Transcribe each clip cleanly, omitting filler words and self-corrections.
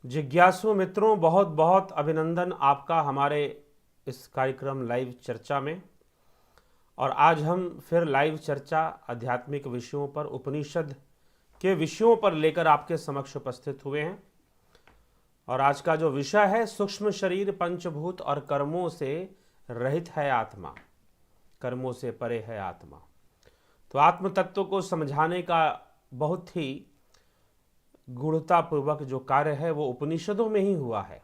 जिज्ञासु मित्रों, बहुत बहुत अभिनंदन आपका हमारे इस कार्यक्रम लाइव चर्चा में। और आज हम फिर लाइव चर्चा आध्यात्मिक विषयों पर, उपनिषद के विषयों पर लेकर आपके समक्ष उपस्थित हुए हैं। और आज का जो विषय है, सूक्ष्म शरीर, पंचभूत और कर्मों से रहित है आत्मा, कर्मों से परे है आत्मा। तो आत्म तत्व को समझाने का बहुत ही गूढ़तापूर्वक जो कार्य है वो उपनिषदों में ही हुआ है।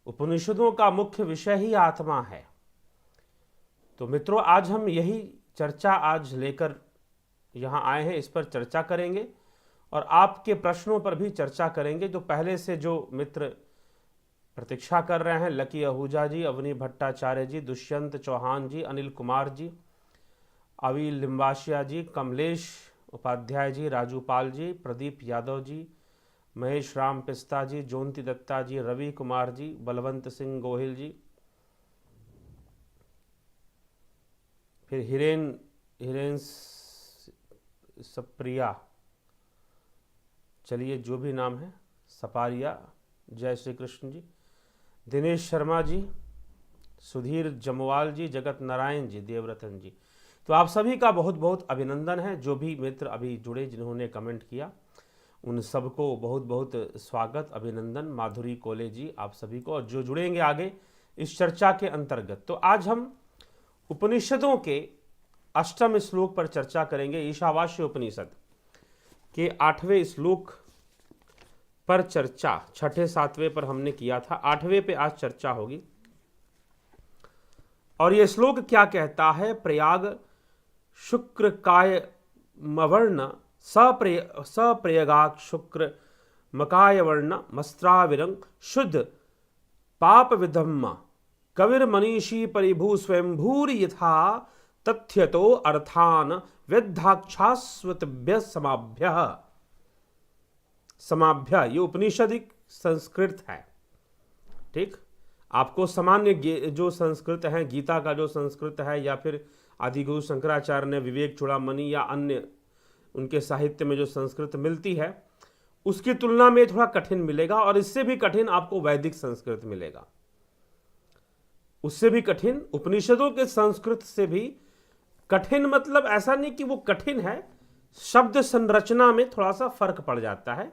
उपनिषदों का मुख्य विषय ही आत्मा है। तो मित्रों, आज हम यही चर्चा आज लेकर यहाँ आए हैं, इस पर चर्चा करेंगे और आपके प्रश्नों पर भी चर्चा करेंगे। जो पहले से जो मित्र प्रतीक्षा कर रहे हैं, लकी आहूजा जी, अवनी भट्टाचार्य जी, दुष्यंत चौहान जी, अनिल कुमार जी, अवी लिम्बाशिया जी, कमलेश उपाध्याय जी, राजू पाल जी, प्रदीप यादव जी, महेश राम पिस्ता जी, जोंती दत्ता जी, रवि कुमार जी, बलवंत सिंह गोहिल जी, फिर हिरेन सप्रिया, चलिए जो भी नाम है, सपारिया, जय श्री कृष्ण जी, दिनेश शर्मा जी, सुधीर जमवाल जी, जगत नारायण जी, देवरतन जी। तो आप सभी का बहुत बहुत अभिनंदन है। जो भी मित्र अभी जुड़े, जिन्होंने कमेंट किया, उन सबको बहुत बहुत स्वागत, अभिनंदन। माधुरी कोले जी, आप सभी को, और जो जुड़ेंगे आगे इस चर्चा के अंतर्गत। तो आज हम उपनिषदों के 8वें श्लोक पर चर्चा करेंगे। ईशावास्य उपनिषद के 8वें श्लोक पर चर्चा 6ठे 7वें पर हमने किया था, 8वें पे आज चर्चा होगी। और यह श्लोक क्या कहता है? प्रयाग शुक्र काय मवर्ण सप्रयगाक शुक्र मकाय वर्ण मस्त्राविरंग शुद्ध पाप विधम्म कविर मनीषी परिभू स्वयंभूर यथा तथ्यतो अर्थान व्यद्धाक्षास्वतभ्य समाभ्य। ये उपनिषदिक संस्कृत है। ठीक, आपको सामान्य जो संस्कृत है, गीता का जो संस्कृत है, या फिर आदिगुरु शंकराचार्य ने विवेक चूड़ामणि या अन्य उनके साहित्य में जो संस्कृत मिलती है, उसकी तुलना में थोड़ा कठिन मिलेगा। और इससे भी कठिन आपको वैदिक संस्कृत मिलेगा, उससे भी कठिन, उपनिषदों के संस्कृत से भी कठिन। मतलब ऐसा नहीं कि वो कठिन है, शब्द संरचना में थोड़ा सा फर्क पड़ जाता है,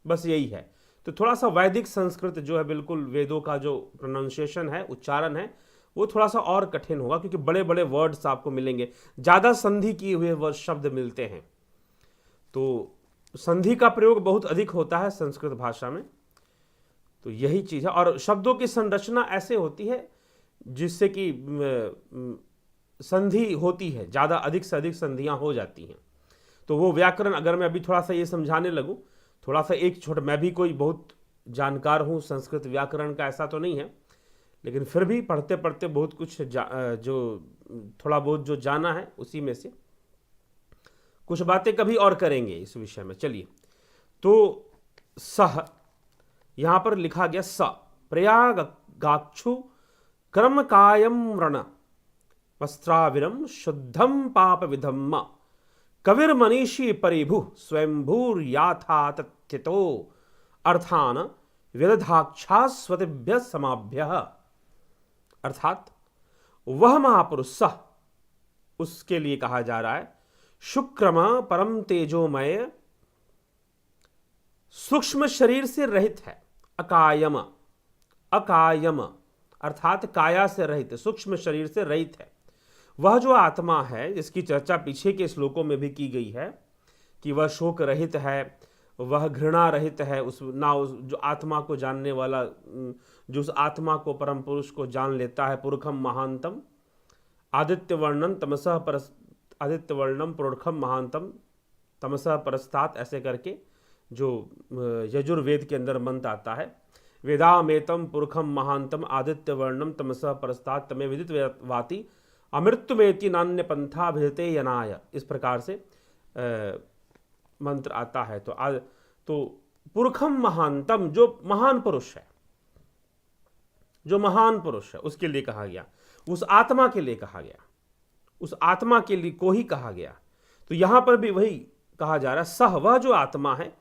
बस यही है। तो थोड़ा सा वैदिक संस्कृत जो है, बिल्कुल वेदों का जो प्रोनाउंसिएशन है, उच्चारण है, वो थोड़ा सा और कठिन होगा, क्योंकि बड़े बड़े वर्ड्स आपको मिलेंगे, ज़्यादा संधि किए हुए वर्ड शब्द मिलते हैं। तो संधि का प्रयोग बहुत अधिक होता है संस्कृत भाषा में। तो यही चीज़ है। और शब्दों की संरचना ऐसे होती है जिससे कि संधि होती है, ज़्यादा, अधिक से अधिक संधियाँ हो जाती हैं। तो वो व्याकरण, अगर मैं अभी थोड़ा सा ये समझाने लगूँ, थोड़ा सा एक छोटा, मैं भी कोई बहुत जानकार हूँ संस्कृत व्याकरण का, ऐसा तो नहीं है, लेकिन फिर भी पढ़ते पढ़ते बहुत कुछ जो थोड़ा बहुत जो जाना है, उसी में से कुछ बातें कभी और करेंगे इस विषय में। चलिए, तो सह यहाँ पर लिखा गया, स प्रयागाक्षु कर्म कायम व्रण वस्त्राविरम शुद्धम पाप विधम्म कविर मनीषी परिभु स्वयंभूर याथा तथ्यतो अर्थान व्यदधाक्षास्वतिभ्य समाभ्य। अर्थात वह महापुरुष, सह उसके लिए कहा जा रहा है, शुक्रम परम तेजोमय, सूक्ष्म शरीर से रहित है, अकायम, अकायम अर्थात काया से रहित, सूक्ष्म शरीर से रहित है। वह जो आत्मा है, जिसकी चर्चा पीछे के श्लोकों में भी की गई है कि वह शोक रहित है, वह घृणा रहित है, उस जो आत्मा को जानने वाला, जो उस आत्मा को, परम पुरुष को जान लेता है, पुरखम महांतम आदित्य वर्णन तमसः परस, आदित्य वर्णम पुरखम महांतम तमसः परस्तात, ऐसे करके जो यजुर्वेद के अंदर मंत्र आता है, वेदामेतम पुरखम महांतम आदित्य वर्णम तमसः परस्तात तमे विदित वाति अमृतमेति नान्य पंथा भिदते यनाय, इस प्रकार से मंत्र आता है। तो पुरखम महानतम, जो महान पुरुष है, जो महान पुरुष है, उसके लिए कहा गया, उस आत्मा के लिए कहा गया, उस आत्मा के लिए को ही कहा गया। तो यहां पर भी वही कहा जा रहा है, सह, वह जो आत्मा है,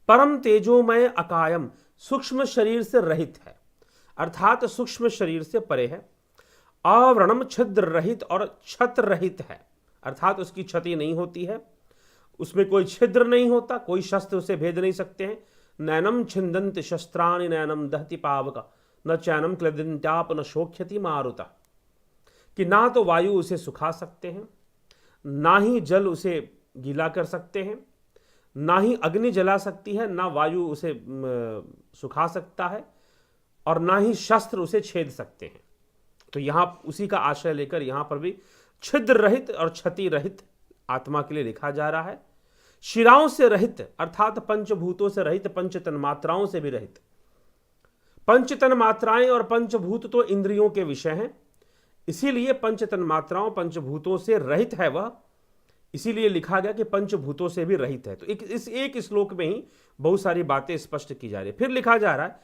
परम तेजोमय अकायम, सूक्ष्म शरीर से रहित है, अर्थात सूक्ष्म शरीर से परे है। आवरणम छिद्र रहित और छत्र रहित है, अर्थात उसकी क्षति नहीं होती है, उसमें कोई छिद्र नहीं होता, कोई शस्त्र उसे भेद नहीं सकते हैं। नैनम छिंदंत शस्त्राणि नैनम दहति पावक न चैनम क्लदिंत्याप न शोक्यति मारुता, कि ना तो वायु उसे सुखा सकते हैं, ना ही जल उसे गीला कर सकते हैं, ना ही अग्नि जला सकती है, ना वायु उसे सुखा सकता है, और ना ही शस्त्र उसे छेद सकते हैं। तो यहां उसी का आश्रय लेकर यहां पर भी छिद्र रहित और क्षति रहित आत्मा के लिए लिखा जा रहा है। शिराओं से रहित अर्थात पंचभूतों से रहित, पंच तन्मात्राओं से भी रहित। पंच तन्मात्राएं और पंचभूत तो इंद्रियों के विषय हैं, इसीलिए पंच तन्मात्राओं पंचभूतों से रहित है वह, इसीलिए लिखा गया कि पंचभूतों से भी रहित है। तो इस एक श्लोक में ही बहुत सारी बातें स्पष्ट की जा रही है। फिर लिखा जा रहा है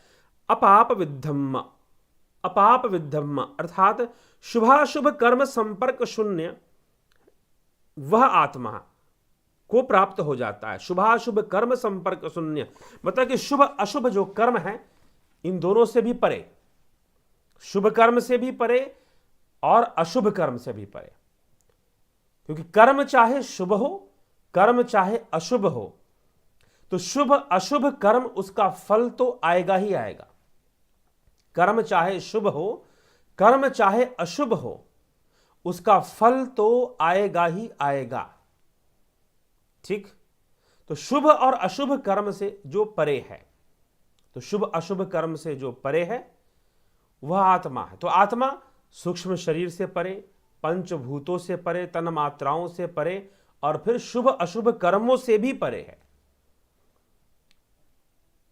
अपाप विद्धम्म, अपाप विद्धम्म अर्थात शुभाशुभ कर्म संपर्क शून्य वह आत्मा को प्राप्त हो जाता है। शुभाशुभ कर्म संपर्क शून्य मतलब कि शुभ अशुभ जो कर्म है इन दोनों से भी परे, शुभ कर्म से भी परे और अशुभ कर्म से भी परे, क्योंकि कर्म चाहे शुभ हो कर्म चाहे अशुभ हो तो शुभ अशुभ कर्म उसका फल तो आएगा ही आएगा। कर्म चाहे शुभ हो कर्म चाहे अशुभ हो उसका फल तो आएगा ही आएगा। ठीक, तो शुभ और अशुभ कर्म से जो परे है, तो शुभ अशुभ कर्म से जो परे है वह आत्मा है। तो आत्मा सूक्ष्म शरीर से परे, पंचभूतों से परे, तन मात्राओं से परे और फिर शुभ अशुभ कर्मों से भी परे है।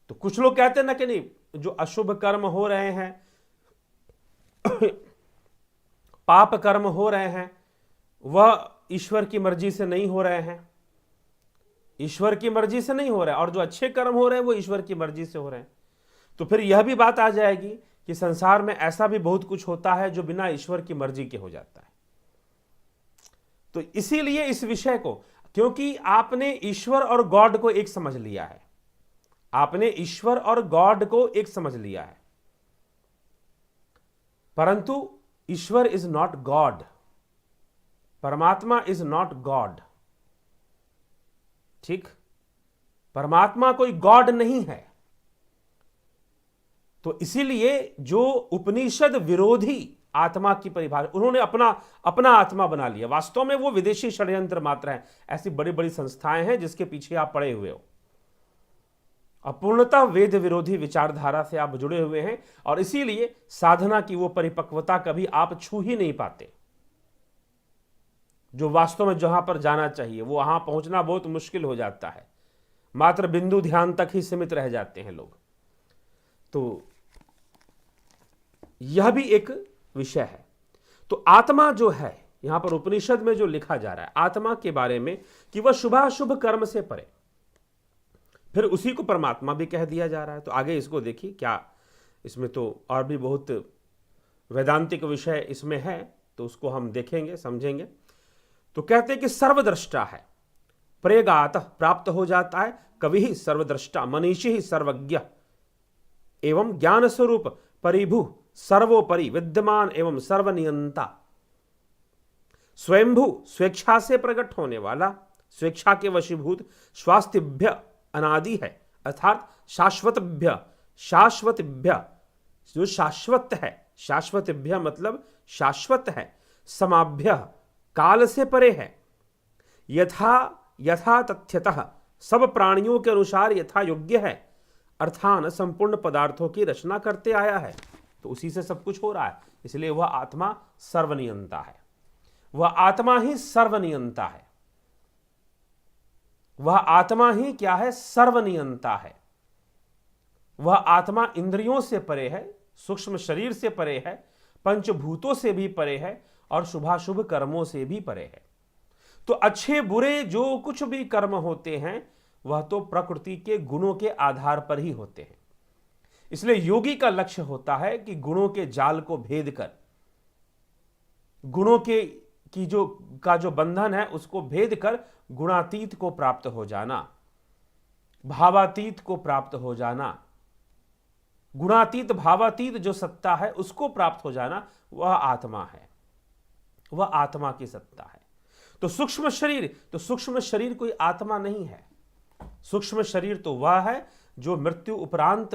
तो कुछ लोग कहते हैं ना कि नहीं, जो अशुभ कर्म हो रहे हैं पाप कर्म हो रहे हैं वह ईश्वर की मर्जी से नहीं हो रहे हैं, ईश्वर की मर्जी से नहीं हो रहे हैं, और जो अच्छे कर्म हो रहे हैं वो ईश्वर की मर्जी से हो रहे हैं। तो फिर यह भी बात आ जाएगी कि संसार में ऐसा भी बहुत कुछ होता है जो बिना ईश्वर की मर्जी के हो जाता है। तो इसीलिए इस विषय को, क्योंकि आपने ईश्वर और गॉड को एक समझ लिया है, आपने ईश्वर और गॉड को एक समझ लिया है, परंतु ईश्वर इज नॉट गॉड, परमात्मा इज नॉट गॉड। ठीक, परमात्मा कोई गॉड नहीं है। तो इसीलिए जो उपनिषद विरोधी आत्मा की परिभाषा, उन्होंने अपना आत्मा बना लिया। वास्तव में वो विदेशी षड्यंत्र मात्र है। ऐसी बड़ी बड़ी संस्थाएं हैं जिसके पीछे आप पड़े हुए हो, अपूर्णतः वेद विरोधी विचारधारा से आप जुड़े हुए हैं, और इसीलिए साधना की वो परिपक्वता कभी आप छू ही नहीं पाते। जो वास्तव में जहां पर जाना चाहिए वो वहां पहुंचना बहुत मुश्किल हो जाता है, मात्र बिंदु ध्यान तक ही सीमित रह जाते हैं लोग। तो यह भी एक विषय है। तो आत्मा जो है यहां पर उपनिषद में जो लिखा जा रहा है आत्मा के बारे में कि वह शुभाशुभ कर्म से परे, फिर उसी को परमात्मा भी कह दिया जा रहा है। तो आगे इसको देखिए, क्या इसमें तो और भी बहुत वैदांतिक विषय इसमें है, तो उसको हम देखेंगे समझेंगे। तो कहते हैं कि सर्वद्रष्टा है, प्रेगात प्राप्त हो जाता है, कवि ही सर्वद्रष्टा, मनीषी ही सर्वज्ञ एवं ज्ञान स्वरूप, परिभु सर्वोपरि विद्यमान एवं सर्वनियंता, स्वयंभू स्वेच्छा से प्रकट होने वाला, स्वेच्छा के वशीभूत, स्वास्थ्यभ्य अनादि है, अर्थात शाश्वतभ्य, शाश्वतभ्य जो शाश्वत है, शाश्वतभ्य मतलब शाश्वत है, समाभ्य काल से परे है, यथा तथ्यतः सब प्राणियों के अनुसार यथा योग्य है, अर्थान संपूर्ण पदार्थों की रचना करते आया है। तो उसी से सब कुछ हो रहा है, इसलिए वह आत्मा सर्वनियंता है। वह आत्मा ही सर्वनियंता है, वह आत्मा ही क्या है, सर्वनियंता है। वह आत्मा इंद्रियों से परे है, सूक्ष्म शरीर से परे है, पंचभूतों से भी परे है और शुभाशुभ कर्मों से भी परे है। तो अच्छे बुरे जो कुछ भी कर्म होते हैं वह तो प्रकृति के गुणों के आधार पर ही होते हैं। इसलिए योगी का लक्ष्य होता है कि गुणों के जाल को भेद कर, गुणों की जो बंधन है उसको भेद कर गुणातीत को प्राप्त हो जाना, भावातीत को प्राप्त हो जाना, गुणातीत भावातीत जो सत्ता है उसको प्राप्त हो जाना, वह आत्मा है, वह आत्मा की सत्ता है। तो सूक्ष्म शरीर कोई आत्मा नहीं है। सूक्ष्म शरीर तो वह है जो मृत्यु उपरांत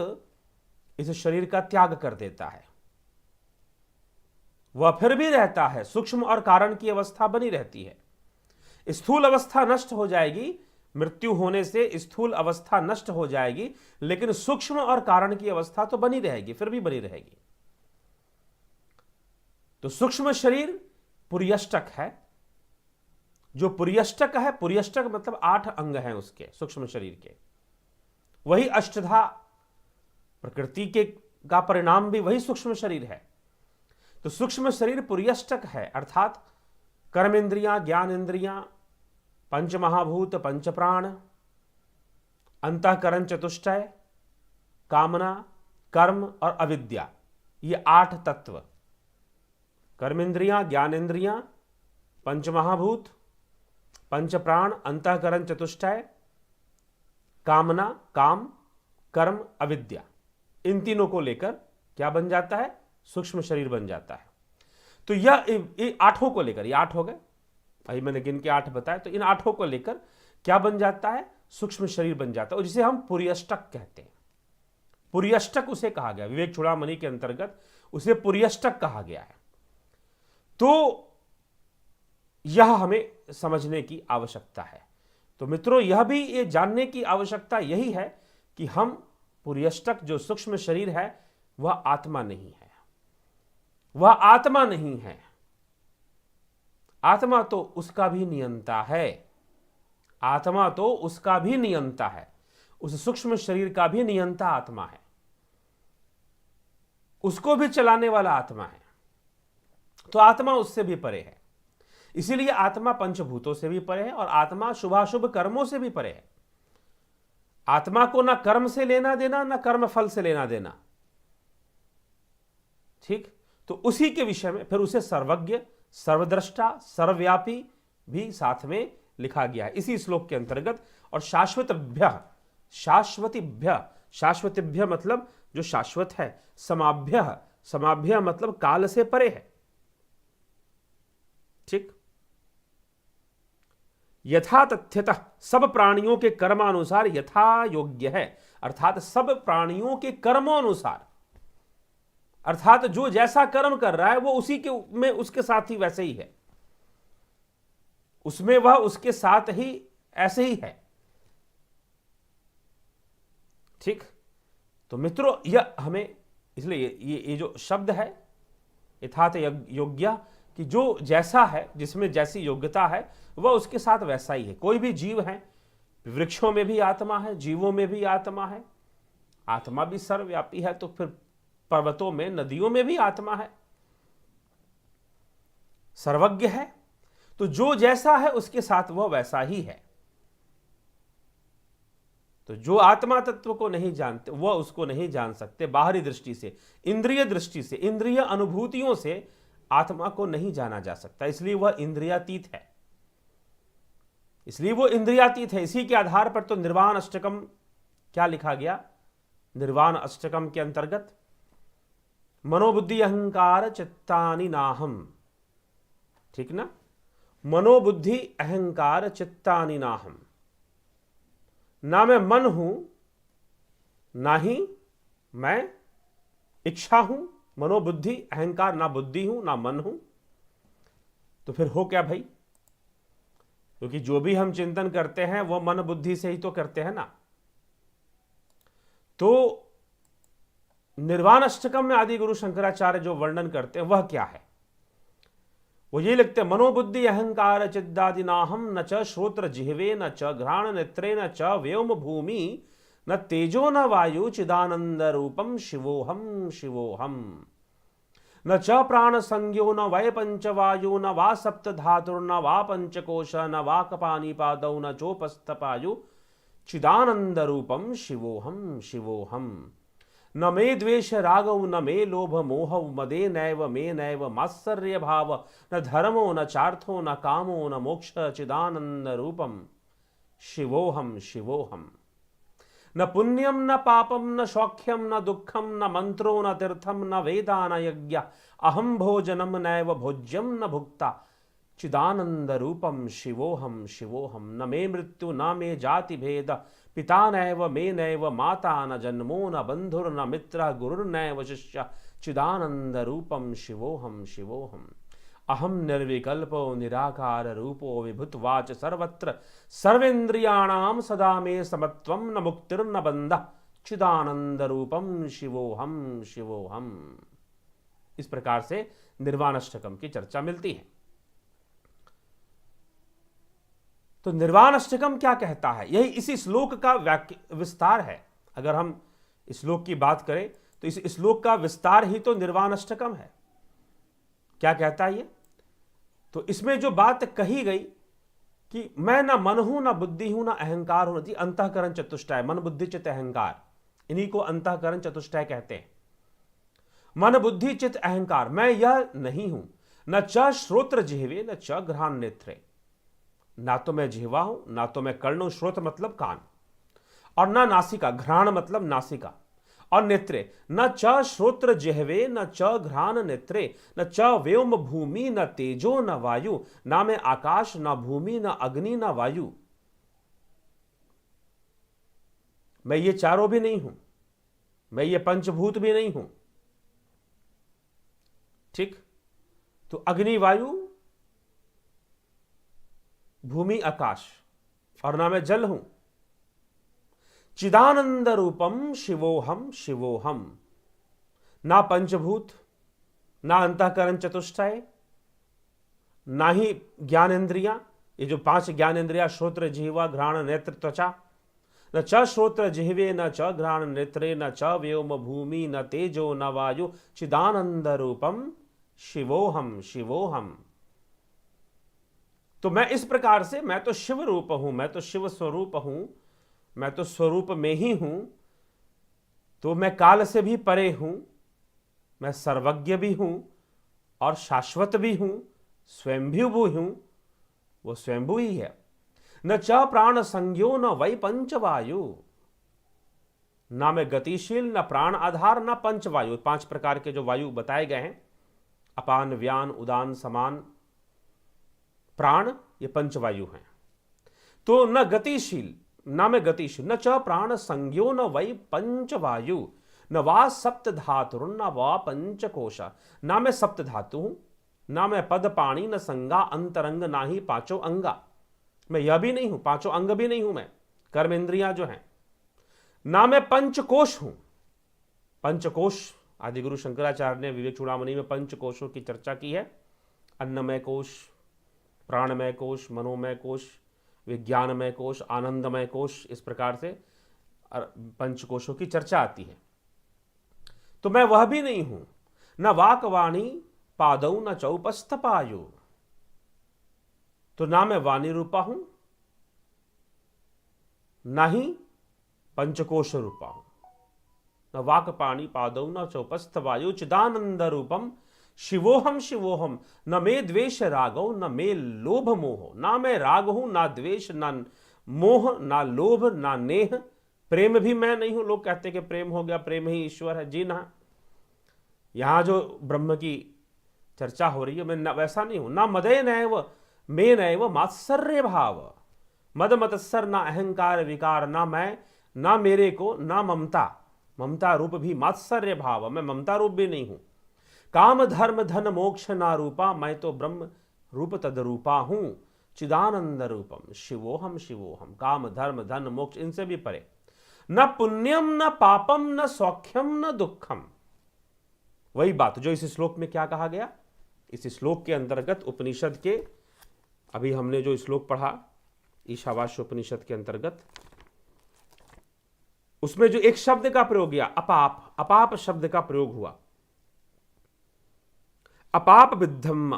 इस शरीर का त्याग कर देता है। वह फिर भी रहता है, सूक्ष्म और कारण की अवस्था बनी रहती है। स्थूल अवस्था नष्ट हो जाएगी, मृत्यु होने से स्थूल अवस्था नष्ट हो जाएगी, लेकिन सूक्ष्म और कारण की अवस्था तो बनी रहेगी, फिर भी बनी रहेगी। तो सूक्ष्म शरीर पुर्यष्टक है। जो पुर्यष्टक है, पुर्यष्टक मतलब 8 अंग हैं उसके, सूक्ष्म शरीर के, वही अष्टधा प्रकृति के का परिणाम भी वही सूक्ष्म शरीर है। तो सूक्ष्म शरीर पुर्यष्टक है, अर्थात कर्मेंद्रियां, ज्ञानेंद्रियां, पंचमहाभूत, पंचप्राण, अंतःकरण, चतुष्टय, कामना, कर्म और अविद्या, ये 8 तत्व, कर्मेंद्रियां, ज्ञानेंद्रियां, पंचमहाभूत, पंचप्राण, अंतःकरण, चतुष्टय, कामना, काम, कर्म, अविद्या, इन तीनों को लेकर क्या बन जाता है? सूक्ष्म शरीर बन जाता है। तो यह 8 को लेकर, ये 8 हो गए, अभी मैंने गिन के 8 बताए, तो इन 8 को लेकर क्या बन जाता है? सूक्ष्म शरीर बन जाता है, और जिसे हम पुर्यष्टक कहते हैं। पुर्यष्टक उसे कहा गया, विवेक चूड़ामणि के अंतर्गत उसे पुर्यष्टक कहा गया है। तो यह हमें समझने की आवश्यकता है। तो मित्रों, यह भी ये जानने की आवश्यकता यही है कि हम पुर्यष्टक जो सूक्ष्म शरीर है वह आत्मा नहीं है, वह आत्मा नहीं है। आत्मा तो उसका भी नियंता है, आत्मा तो उसका भी नियंता है, उस सूक्ष्म शरीर का भी नियंता आत्मा है, उसको भी चलाने वाला आत्मा है। तो आत्मा उससे भी परे है। इसीलिए आत्मा पंचभूतों से भी परे है और आत्मा शुभाशुभ कर्मों से भी परे है। आत्मा को ना कर्म से लेना देना, ना कर्म फल से लेना देना। ठीक, तो उसी के विषय में फिर उसे सर्वज्ञ, सर्वद्रष्टा, सर्वव्यापी भी साथ में लिखा गया है इसी श्लोक के अंतर्गत। और शाश्वतभ्य, शाश्वतीभ्य, शाश्वतीभ्य मतलब जो शाश्वत है, समाभ्य, समाभ्य मतलब काल से परे है। ठीक, यथा तथ्यतः सब प्राणियों के कर्मानुसार यथा योग्य है, अर्थात सब प्राणियों के कर्मों अर्थात जो जैसा कर्म कर रहा है वो उसी के में उसके साथ ही वैसे ही है, उसमें वह उसके साथ ही ऐसे ही है। ठीक, तो मित्रों, यह हमें इसलिए ये जो शब्द है यथात योग्य, कि जो जैसा है, जिसमें जैसी योग्यता है वह उसके साथ वैसा ही है। कोई भी जीव है, वृक्षों में भी आत्मा है, जीवों में भी आत्मा है, आत्मा भी सर्वव्यापी है, तो फिर पर्वतों में, नदियों में भी आत्मा है, सर्वज्ञ है। तो जो जैसा है उसके साथ वह वैसा ही है। तो जो आत्मा तत्व को नहीं जानते वह उसको नहीं जान सकते। बाहरी दृष्टि से, इंद्रिय दृष्टि से, इंद्रिय अनुभूतियों से आत्मा को नहीं जाना जा सकता, इसलिए वह इंद्रियातीत है, इसलिए वो इंद्रियातीत है। इसी के आधार पर तो निर्वाण अष्टकम क्या लिखा गया? निर्वाण अष्टकम के अंतर्गत मनोबुद्धि अहंकार चित्तानि नाहम, ठीक ना, मनोबुद्धि अहंकार चित्तानि नाहम, ना मैं मन हूं, ना ही मैं इच्छा हूं, मनोबुद्धि अहंकार, ना बुद्धि हूं ना मन हूं। तो फिर हो क्या भाई? क्योंकि जो भी हम चिंतन करते हैं वह मन बुद्धि से ही तो करते हैं ना। तो निर्वाण अष्टकम में आदि गुरु शंकराचार्य जो वर्णन करते हैं वह क्या है? वो ये लिखते हैं, मनोबुद्धि अहंकार चिद्दादि नाहम न च श्रोत्र जिह्वे न च घ्राण नेत्रे न च व्योम भूमि न तेजो न वायु चिदानंद रूपम शिवोहम शिवोहम न च प्राण संज्ञो न वै पंचवायु न वा सप्त धातुर्न वा पंचकोश न वा कपानीपादौ न चोपस्थपायु चिदानंद रूपम शिवोहम शिवोहम न मे द्वेष रागौ न मे लोभ मोहौ मदे नैव मे नैव मात्सर्य भाव न धर्मो न चार्थो न कामो न मोक्ष चिदानंद रूपम शिवोहम शिवोहम न पुण्यम न पापम न सौख्यम न दुखम न मंत्रो न तीर्थम न वेदा न यज्ञ अहम भोजनम नैव भोज्यम न भुक्ता चिदानंद रूपम शिवोहम शिवोहम न मे मृत्यु न मे जाति भेद पिता नैव मे नैव माता न जन्मो न बंधुर न मित्र गुरुर्नैव शिष्य चिदानंद रूपम शिवोहम शिवोहम अहम निर्विकल्पो निराकार रूपो विभुतवाच सर्वत्र सर्वेन्द्रियाणाम सदा मे समत्वम न मुक्तिर्न बंध चिदानंद रूपम शिवोहम शिवोहम। इस प्रकार से निर्वाणाष्टकम की चर्चा मिलती है। तो निर्वाणाष्टकम क्या कहता है, यही इसी श्लोक का विस्तार है। अगर हम इस श्लोक की बात करें तो इस श्लोक का विस्तार ही तो निर्वाणाष्टकम है। क्या कहता है ये? तो इसमें जो बात कही गई कि मैं ना मन हूं ना बुद्धि हूं ना अहंकार हूं, अंतःकरण चतुष्टय, मन बुद्धि चित्त अहंकार, इन्हीं को अंतःकरण चतुष्टय कहते हैं। मन बुद्धि चित्त अहंकार, मैं यह नहीं हूं। न च श्रोत्र जिह्वे न च घ्राण नेत्रे, ना तो मैं जिह्वा हूं ना तो मैं कर्ण हूं, श्रोत्र मतलब कान, और ना नासिका, घ्राण मतलब नासिका, और नेत्रे न च श्रोत्र जिह्वे न च घ्राण नेत्रे न च व्योम भूमि न तेजो न वायु, ना मैं आकाश न भूमि न अग्नि न वायु। मैं ये चारों भी नहीं हूं, मैं ये पंचभूत भी नहीं हूं। ठीक, तो अग्नि वायु भूमि आकाश, और ना मैं जल हूं। चिदानंद रूपम शिवोहम शिवोहम, ना पंचभूत ना अंतःकरण चतुष्टय ना ही ज्ञानेन्द्रियां, ये जो 5 ज्ञानेन्द्रियां श्रोत्र जिह्वा घ्राण नेत्र त्वचा, न च श्रोत्र जिह्वे न च घ्राण नेत्रे न च व्योम भूमि न तेजो न वायु चिदानंद रूपम शिवोहम शिवोहम। तो मैं इस प्रकार से, मैं तो शिव रूप हूं, मैं तो शिव स्वरूप हूं, मैं तो स्वरूप में ही हूं। तो मैं काल से भी परे हूं, मैं सर्वज्ञ भी हूं और शाश्वत भी हूं, स्वयंभू भी हूं, वो स्वयंभू ही है। न च प्राण संज्ञो न वै पंचवायु, ना मैं गतिशील न प्राण आधार न पंचवायु, 5 प्रकार के जो वायु बताए गए हैं, अपान व्यान उदान समान प्राण, ये पंचवायु हैं। तो न गतिशील, ना मैं गतिशील, न च प्राण संज्ञो न वै पंचवायु न वा सप्त धातु न वा पंचकोश, ना मैं सप्त धातु हूं ना मैं पद पाणी न संगा अंतरंग ना ही 5 अंगा, मैं यह भी नहीं हूं, 5 अंग भी नहीं हूं मैं, कर्मेंद्रियां जो हैं। ना मैं पंचकोश हूं, पंचकोश आदिगुरु शंकराचार्य ने विवेक चूड़ामणि में पंचकोशों की चर्चा की है। अन्नमय कोश, प्राणमय कोश, मनोमय कोश, विज्ञानमय कोश, आनंदमय कोश, इस प्रकार से पंचकोशों की चर्चा आती है। तो मैं वह भी नहीं हूं। न वाकवाणी पादौ न चौपस्थ पायु, तो ना मैं वाणी रूपा हूं ना ही पंचकोश रूपा हूं। न वाक पाणी पादौ न चौपस्थ वायु चिदानंद रूपम शिवोहम शिवोहम, न मे द्वेष रागौ न मे लोभ मोह, ना मैं राग हूं ना द्वेष ना मोह ना लोभ ना नेह, प्रेम भी मैं नहीं हूं। लोग कहते कि प्रेम हो गया, प्रेम ही ईश्वर है, जी ना, यहां जो ब्रह्म की चर्चा हो रही है मैं वैसा नहीं हूं। ना मदे नैव मे नैव मात्सर्य भाव, मद मत्सर ना अहंकार विकार, ना मैं ना मेरे को ना ममता, ममता रूप भी मात्सर्य भाव, मैं ममता रूप भी नहीं हूं। काम धर्म धन मोक्ष ना रूपा, मैं तो ब्रह्म रूप तदरूपा हूं। चिदानंद रूपम शिवोहम शिवोहम, काम धर्म धन मोक्ष इनसे भी परे। न पुण्यम न पापम न सौख्यम न दुखम, वही बात जो इस श्लोक में क्या कहा गया, इस श्लोक के अंतर्गत उपनिषद के, अभी हमने जो श्लोक पढ़ा ईशावास्य उपनिषद के अंतर्गत, उसमें जो एक शब्द का प्रयोग किया अपाप, अपाप शब्द का प्रयोग हुआ। अपाप विद्धम,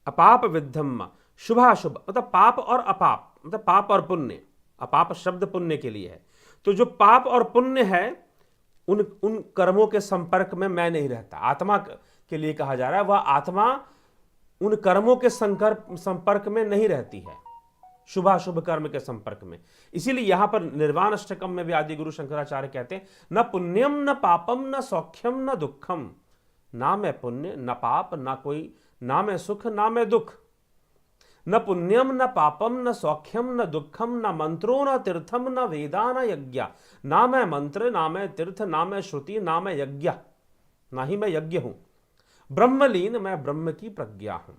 अपाप विद्धम, शुभाशुभ मतलब पाप और अपाप, मतलब पाप और पुण्य, अपाप शब्द पुण्य के लिए है। तो जो पाप और पुण्य है उन कर्मों के संपर्क में मैं नहीं रहता। आत्मा के लिए कहा जा रहा है, वह आत्मा उन कर्मों के संपर्क में नहीं रहती है। शुभाशुभ कर्म के संपर्क में। इसीलिए यहां पर निर्वाण अष्टकम में भी आदि गुरु शंकराचार्य कहते हैं, न पुण्यम न पापम न सौख्यम न दुखम। ना मैं पुण्य न पाप ना कोई, ना मैं सुख ना मैं दुख। न पुण्यम न पापम न सौख्यम न दुखम न मंत्रो न तीर्थम न वेदा न यज्ञ। ना मैं मंत्र ना मैं तीर्थ ना मैं श्रुति ना मैं यज्ञ, ना ही मैं यज्ञ हूं। ब्रह्मलीन मैं ब्रह्म की प्रज्ञा हूं।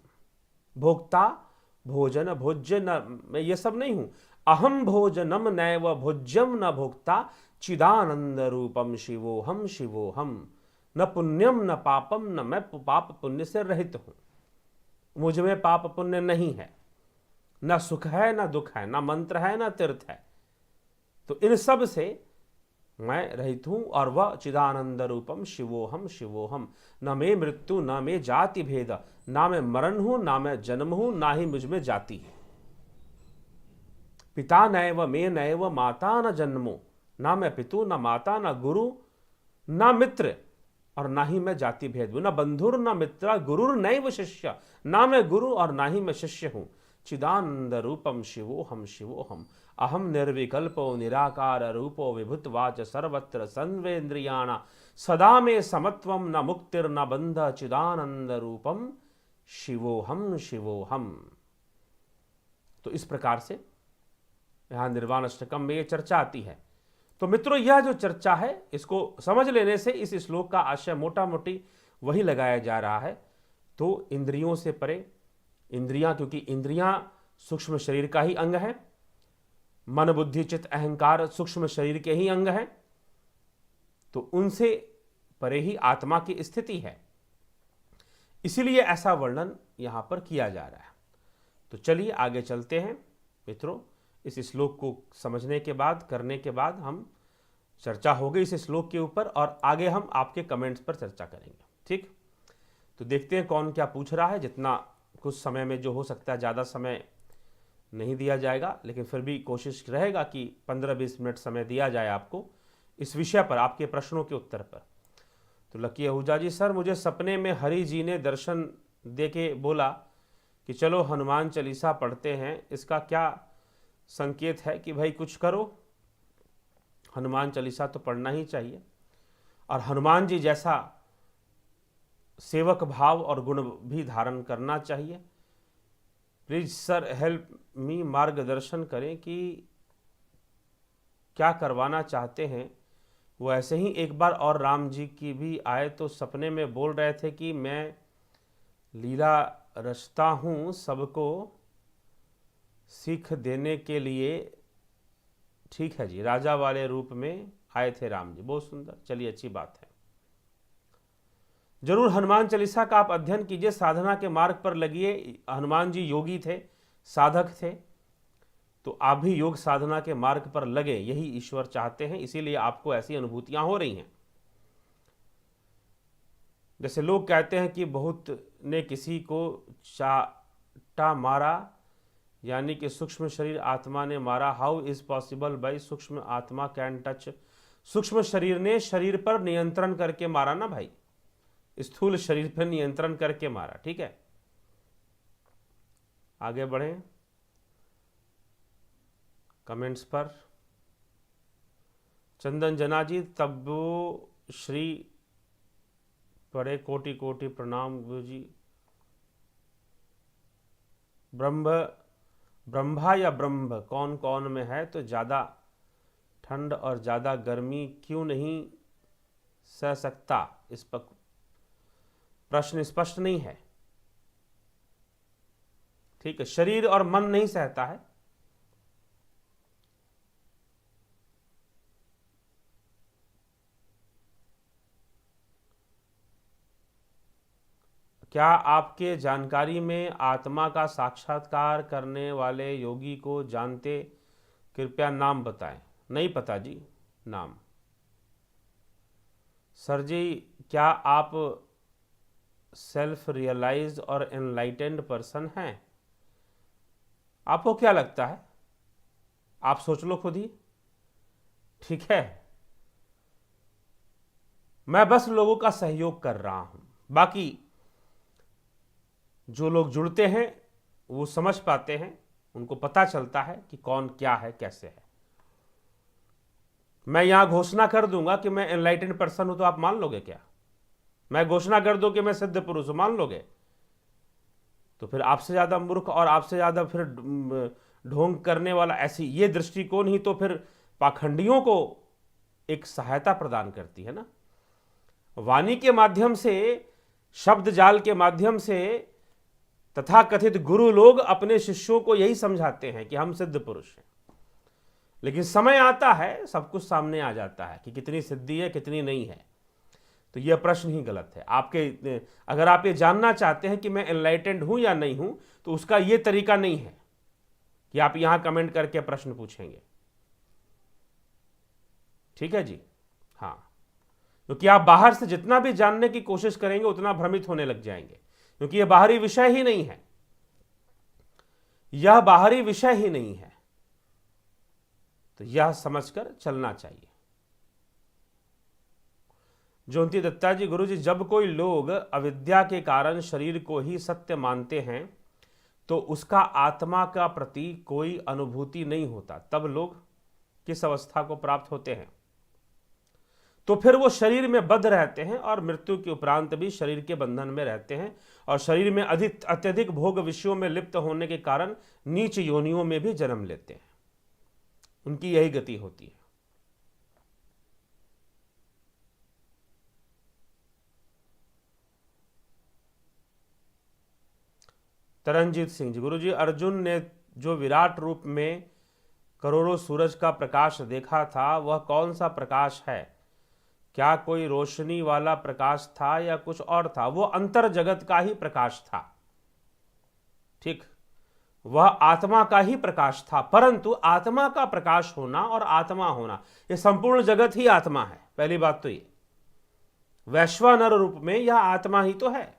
भोक्ता भोजन भोज्य न मैं ये सब नहीं हूं। अहम भोजनम नैव भोज्यम न भोक्ता चिदानंद रूपम शिवोहम शिवोहम। न पुण्यम न पापम न मैं पाप पुण्य से रहित हूं। मुझ में पाप पुण्य नहीं है, न सुख है न दुख है, न मंत्र है न तीर्थ है। तो इन सब से मैं रहित हूं और वह चिदानंद रूपम शिवोहम शिवोहम। न मैं मृत्यु न मैं जाति भेद, ना मैं मरण हूं ना मैं जन्म हूं ना ही मुझ में जाति है। पिता नैव मैं नैव माता न जन्मो, ना मैं पितु न माता न गुरु न मित्र और ना ही मैं जाति भेद हूं। न बंधुर न मित्र गुरुर नैव शिष्य, ना मैं गुरु और ना ही मैं शिष्य हूं। चिदानंद रूपम शिवोहम शिवोहम। अहम निर्विकल्पो निराकार रूपो विभुतवाच सर्वत्र सर्वेन्द्रियाणा सदा में समत्वम न मुक्तिर न बंध चिदानंद रूपम शिवोहम शिवोहम। तो इस प्रकार से यहां निर्वाण अष्टकम में यह चर्चा आती है। तो मित्रों, यह जो चर्चा है इसको समझ लेने से इस श्लोक का आशय मोटा मोटी वही लगाया जा रहा है। तो इंद्रियों से परे, इंद्रियां, क्योंकि इंद्रियां सूक्ष्म शरीर का ही अंग है, मन बुद्धि चित्त अहंकार सूक्ष्म शरीर के ही अंग हैं, तो उनसे परे ही आत्मा की स्थिति है। इसीलिए ऐसा वर्णन यहां पर किया जा रहा है। तो चलिए आगे चलते हैं मित्रों। इस श्लोक को समझने के बाद, करने के बाद हम चर्चा हो गई इस श्लोक के ऊपर और आगे हम आपके कमेंट्स पर चर्चा करेंगे। ठीक, तो देखते हैं कौन क्या पूछ रहा है। जितना कुछ समय में जो हो सकता है, ज़्यादा समय नहीं दिया जाएगा, लेकिन फिर भी कोशिश रहेगा कि 15-20 मिनट समय दिया जाए आपको इस विषय पर, आपके प्रश्नों के उत्तर पर। तो लकी आहूजा जी, सर मुझे सपने में हरि जी ने दर्शन दे के बोला कि चलो हनुमान चालीसा पढ़ते हैं, इसका क्या संकेत है कि भाई कुछ करो? हनुमान चालीसा तो पढ़ना ही चाहिए और हनुमान जी जैसा सेवक भाव और गुण भी धारण करना चाहिए। प्लीज सर हेल्प मी, मार्गदर्शन करें कि क्या करवाना चाहते हैं। वो ऐसे ही एक बार और राम जी की भी आए तो सपने में बोल रहे थे कि मैं लीला रचता हूँ सबको सीख देने के लिए। ठीक है जी, राजा वाले रूप में आए थे राम जी, बहुत सुंदर। चलिए, अच्छी बात है। जरूर हनुमान चालीसा का आप अध्ययन कीजिए, साधना के मार्ग पर लगिए। हनुमान जी योगी थे, साधक थे, तो आप भी योग साधना के मार्ग पर लगे, यही ईश्वर चाहते हैं। इसीलिए आपको ऐसी अनुभूतियां हो रही हैं। जैसे लोग कहते हैं कि बहुत ने किसी को चाटा मारा, यानी कि सूक्ष्म शरीर आत्मा ने मारा। हाउ इज पॉसिबल भाई, सूक्ष्म आत्मा कैन टच। सूक्ष्म शरीर ने शरीर पर नियंत्रण करके मारा ना भाई, स्थूल शरीर पर नियंत्रण करके मारा। ठीक है, आगे बढ़ें कमेंट्स पर। चंदन जना जी, तब्बो श्री पढ़े, कोटि कोटि प्रणाम गुरु जी। ब्रह्मा या ब्रह्म कौन कौन में है? तो ज़्यादा ठंड और ज़्यादा गर्मी क्यों नहीं सह सकता? इस पर प्रश्न स्पष्ट नहीं है। ठीक है, शरीर और मन नहीं सहता है। क्या आपके जानकारी में आत्मा का साक्षात्कार करने वाले योगी को जानते? कृपया नाम बताएं। नहीं पता जी नाम। सर जी, क्या आप सेल्फ रियलाइज्ड और एनलाइटेंड पर्सन हैं? आपको क्या लगता है? आप सोच लो खुद ही। ठीक है, मैं बस लोगों का सहयोग कर रहा हूं। बाकी जो लोग जुड़ते हैं वो समझ पाते हैं उनको पता चलता है कि कौन क्या है, कैसे है। मैं यहां घोषणा कर दूंगा कि मैं एनलाइटेंड पर्सन हूं, तो आप मान लोगे क्या? मैं घोषणा कर दूं कि मैं सिद्ध पुरुष हूं, मान लोगे? तो फिर आपसे ज्यादा मूर्ख और आपसे ज्यादा फिर ढोंग करने वाला, ऐसी ये दृष्टिकोण ही तो फिर पाखंडियों को एक सहायता प्रदान करती है ना। वाणी के माध्यम से, शब्द जाल के माध्यम से तथाकथित गुरु लोग अपने शिष्यों को यही समझाते हैं कि हम सिद्ध पुरुष हैं, लेकिन समय आता है सब कुछ सामने आ जाता है कि कितनी सिद्धि है कितनी नहीं है। तो यह प्रश्न ही गलत है। आपके अगर आप ये जानना चाहते हैं कि मैं एनलाइटेंड हूं या नहीं हूं, तो उसका यह तरीका नहीं है कि आप यहां कमेंट करके प्रश्न पूछेंगे। ठीक है जी, हाँ, क्योंकि आप बाहर से जितना भी जानने की कोशिश करेंगे उतना भ्रमित होने लग जाएंगे, क्योंकि यह बाहरी विषय ही नहीं है, यह बाहरी विषय ही नहीं है। तो यह समझकर चलना चाहिए। ज्योति दत्ता जी, गुरु जी, जब कोई लोग अविद्या के कारण शरीर को ही सत्य मानते हैं तो उसका आत्मा का प्रति कोई अनुभूति नहीं होता, तब लोग किस अवस्था को प्राप्त होते हैं? तो फिर वो शरीर में बद्ध रहते हैं और मृत्यु के उपरांत भी शरीर के बंधन में रहते हैं, और शरीर में अत्यधिक भोग विषयों में लिप्त होने के कारण नीच योनियों में भी जन्म लेते हैं। उनकी यही गति होती है। तरनजीत सिंह जी, गुरु जी, अर्जुन ने जो विराट रूप में करोड़ों सूरज का प्रकाश देखा था, वह कौन सा प्रकाश है? क्या कोई रोशनी वाला प्रकाश था या कुछ और था? वो अंतर जगत का ही प्रकाश था। ठीक, वह आत्मा का ही प्रकाश था, परंतु आत्मा का प्रकाश होना और आत्मा होना, यह संपूर्ण जगत ही आत्मा है। पहली बात तो ये, वैश्वानर रूप में यह आत्मा ही तो है,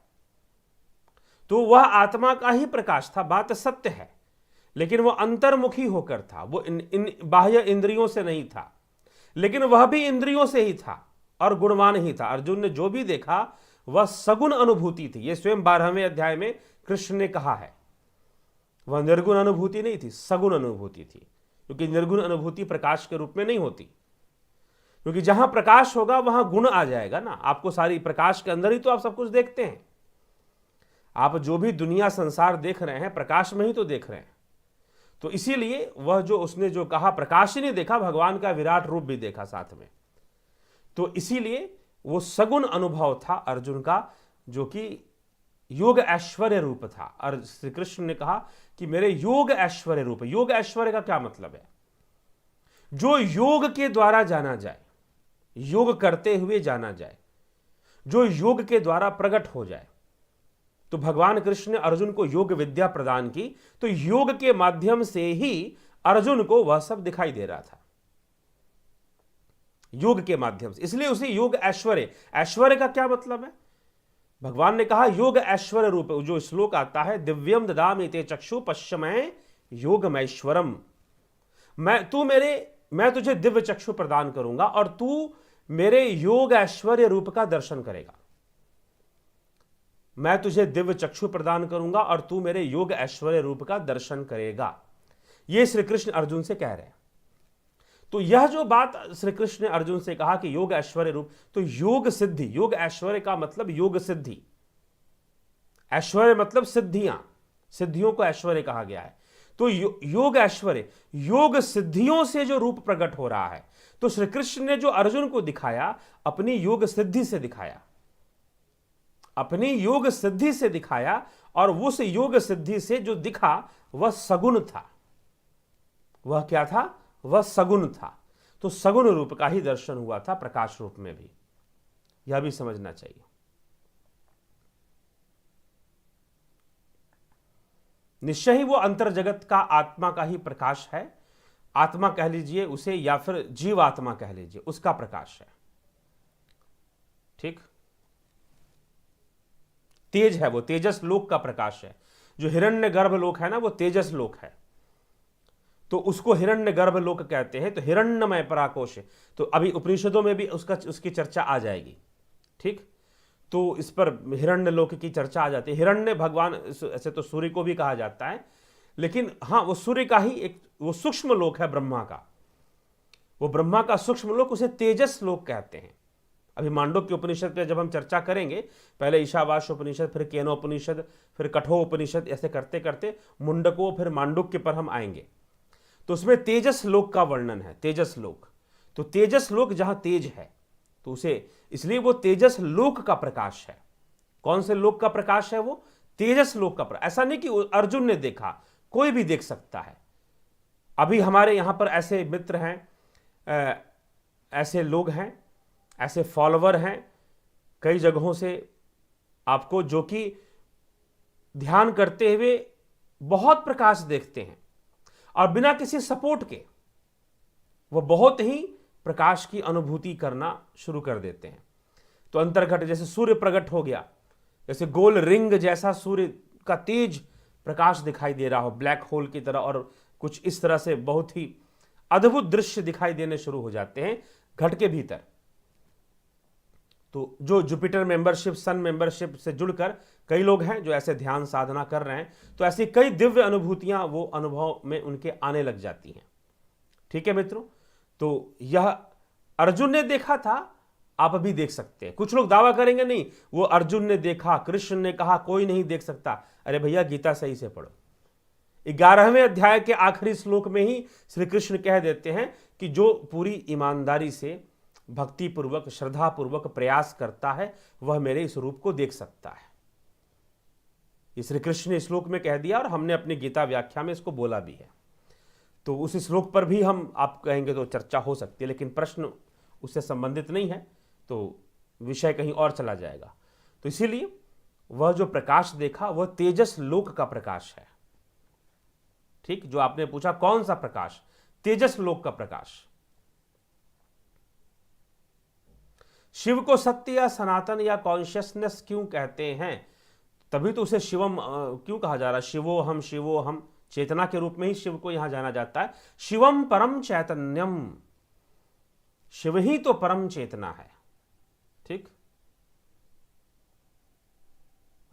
तो वह आत्मा का ही प्रकाश था, बात सत्य है। लेकिन वह अंतर्मुखी होकर था, वो इन बाह्य इंद्रियों से नहीं था, लेकिन वह भी इंद्रियों से ही था और गुणवान ही था। अर्जुन ने जो भी देखा वह सगुण अनुभूति थी। यह स्वयं 12वें अध्याय में कृष्ण ने कहा है। वह निर्गुण अनुभूति नहीं थी, सगुण अनुभूति थी, क्योंकि निर्गुण अनुभूति प्रकाश के रूप में नहीं होती, क्योंकि जहां प्रकाश होगा वहां गुण आ जाएगा ना। आपको सारी प्रकाश के अंदर ही तो आप सब कुछ देखते हैं। आप जो भी दुनिया संसार देख रहे हैं प्रकाश में ही तो देख रहे हैं। तो इसीलिए वह जो उसने जो कहा, प्रकाश ही नहीं देखा, भगवान का विराट रूप भी देखा साथ में। तो इसीलिए वो सगुण अनुभव था अर्जुन का, जो कि योग ऐश्वर्य रूप था। और श्री कृष्ण ने कहा कि मेरे योग ऐश्वर्य रूप। योग ऐश्वर्य का क्या मतलब है? जो योग के द्वारा जाना जाए, योग करते हुए जाना जाए, जो योग के द्वारा प्रकट हो जाए। तो भगवान कृष्ण ने अर्जुन को योग विद्या प्रदान की, तो योग के माध्यम से ही अर्जुन को वह सब दिखाई दे रहा था, योग के माध्यम से। इसलिए उसे योग ऐश्वर्य। ऐश्वर्य का क्या मतलब है? भगवान ने कहा योग ऐश्वर्य रूप। जो श्लोक आता है, दिव्यम ददामि ते चक्षु पश्यमय योगमैश्वरम, मैं तुझे दिव्य चक्षु प्रदान करूंगा और तू मेरे योग ऐश्वर्य रूप का दर्शन करेगा। मैं तुझे दिव्य चक्षु प्रदान करूंगा और तू मेरे योग ऐश्वर्य रूप का दर्शन करेगा। यह श्री कृष्ण अर्जुन से कह रहे हैं। तो यह जो बात श्री कृष्ण ने अर्जुन से कहा कि योग ऐश्वर्य रूप, तो योग सिद्धि, योग ऐश्वर्य का मतलब योग सिद्धि। ऐश्वर्य मतलब सिद्धियां, सिद्धियों को ऐश्वर्य कहा गया है। तो योग ऐश्वर्य, योग सिद्धियों से जो रूप प्रकट हो रहा है। तो श्री कृष्ण ने जो अर्जुन को दिखाया, अपनी योग सिद्धि से दिखाया, अपनी योग सिद्धि से दिखाया, और उस योग सिद्धि से जो दिखा वह सगुण था। वह क्या था? वह सगुण था। तो सगुण रूप का ही दर्शन हुआ था प्रकाश रूप में भी, यह भी समझना चाहिए। निश्चय ही वो अंतर जगत का आत्मा का ही प्रकाश है। आत्मा कह लीजिए उसे, या फिर जीव आत्मा कह लीजिए, उसका प्रकाश है। ठीक, तेज है, वो तेजस लोक का प्रकाश है। जो हिरण्य गर्भ लोक है ना, वो तेजस लोक है, तो उसको हिरण्य गर्भ लोक कहते हैं। तो हिरण्यमय पराकोश है। तो अभी उपनिषदों में भी उसकी चर्चा आ जाएगी। ठीक, तो इस पर हिरण्य लोक की चर्चा आ जाती है। हिरण्य भगवान, ऐसे तो सूर्य को भी कहा जाता है, लेकिन हाँ, वो सूर्य का ही एक वो सूक्ष्म लोक है ब्रह्मा का, वो ब्रह्मा का सूक्ष्म लोक, उसे तेजस लोक कहते हैं। अभी मांडुक्य उपनिषद पे जब हम चर्चा करेंगे, पहले ईशावास्य उपनिषद, फिर केनोपनिषद, फिर कठोपनिषद, ऐसे करते करते मुंडको, फिर मांडुक्य पर हम आएंगे। तो उसमें तेजस लोक का वर्णन है, तेजस लोक। तो तेजस लोक जहां तेज है, तो उसे इसलिए वो तेजस लोक का प्रकाश है। कौन से लोक का प्रकाश है वो? तेजस लोक का प्रकाश। ऐसा नहीं कि अर्जुन ने देखा, कोई भी देख सकता है। अभी हमारे यहां पर ऐसे मित्र हैं, ऐसे लोग हैं, ऐसे फॉलोवर हैं कई जगहों से आपको, जो कि ध्यान करते हुए बहुत प्रकाश देखते हैं और बिना किसी सपोर्ट के वो बहुत ही प्रकाश की अनुभूति करना शुरू कर देते हैं। तो अंतर्घट, जैसे सूर्य प्रकट हो गया, जैसे गोल रिंग जैसा सूर्य का तेज प्रकाश दिखाई दे रहा हो ब्लैक होल की तरह, और कुछ इस तरह से बहुत ही अद्भुत दृश्य दिखाई देने शुरू हो जाते हैं घट के भीतर। तो जो जुपिटर मेंबरशिप, सन मेंबरशिप से जुड़कर कई लोग हैं जो ऐसे ध्यान साधना कर रहे हैं, तो ऐसी कई दिव्य अनुभूतियां वो अनुभव में उनके आने लग जाती हैं। ठीक है मित्रों, तो यह अर्जुन ने देखा था, आप भी देख सकते हैं। कुछ लोग दावा करेंगे नहीं, वो अर्जुन ने देखा, कृष्ण ने कहा, कोई नहीं देख सकता। अरे भैया, गीता सही से पढ़ो। 11वें अध्याय के आखिरी श्लोक में ही श्री कृष्ण कह देते हैं कि जो पूरी ईमानदारी से, भक्ति पूर्वक, श्रद्धा पूर्वक प्रयास करता है, वह मेरे इस रूप को देख सकता है। ये श्री कृष्ण ने श्लोक में कह दिया और हमने अपनी गीता व्याख्या में इसको बोला भी है। तो उस श्लोक पर भी हम, आप कहेंगे तो चर्चा हो सकती है, लेकिन प्रश्न उससे संबंधित नहीं है, तो विषय कहीं और चला जाएगा। तो इसीलिए वह जो प्रकाश देखा वह तेजस लोक का प्रकाश है। ठीक, जो आपने पूछा कौन सा प्रकाश? तेजस लोक का प्रकाश। शिव को सत्य या सनातन या कॉन्शियसनेस क्यों कहते हैं? तभी तो उसे शिवम क्यों कहा जा रहा है? शिवो हम, चेतना के रूप में ही शिव को यहां जाना जाता है। शिवम परम चैतन्यम, शिव ही तो परम चेतना है। ठीक,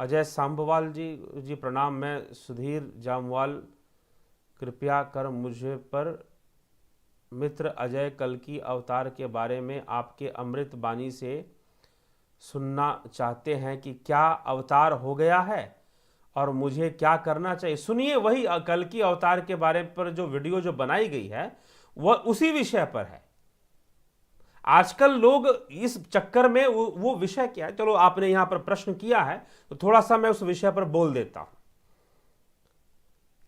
अजय सांबवाल जी प्रणाम। मैं सुधीर जामवाल, कृपया कर मुझे पर मित्र अजय कल्कि अवतार के बारे में आपके अमृत बाणी से सुनना चाहते हैं कि क्या अवतार हो गया है और मुझे क्या करना चाहिए। सुनिए, वही कल्कि अवतार के बारे पर जो वीडियो जो बनाई गई है वह उसी विषय पर है। आजकल लोग इस चक्कर में वो विषय क्या है, चलो आपने यहां पर प्रश्न किया है तो थोड़ा सा मैं उस विषय पर बोल देता हूं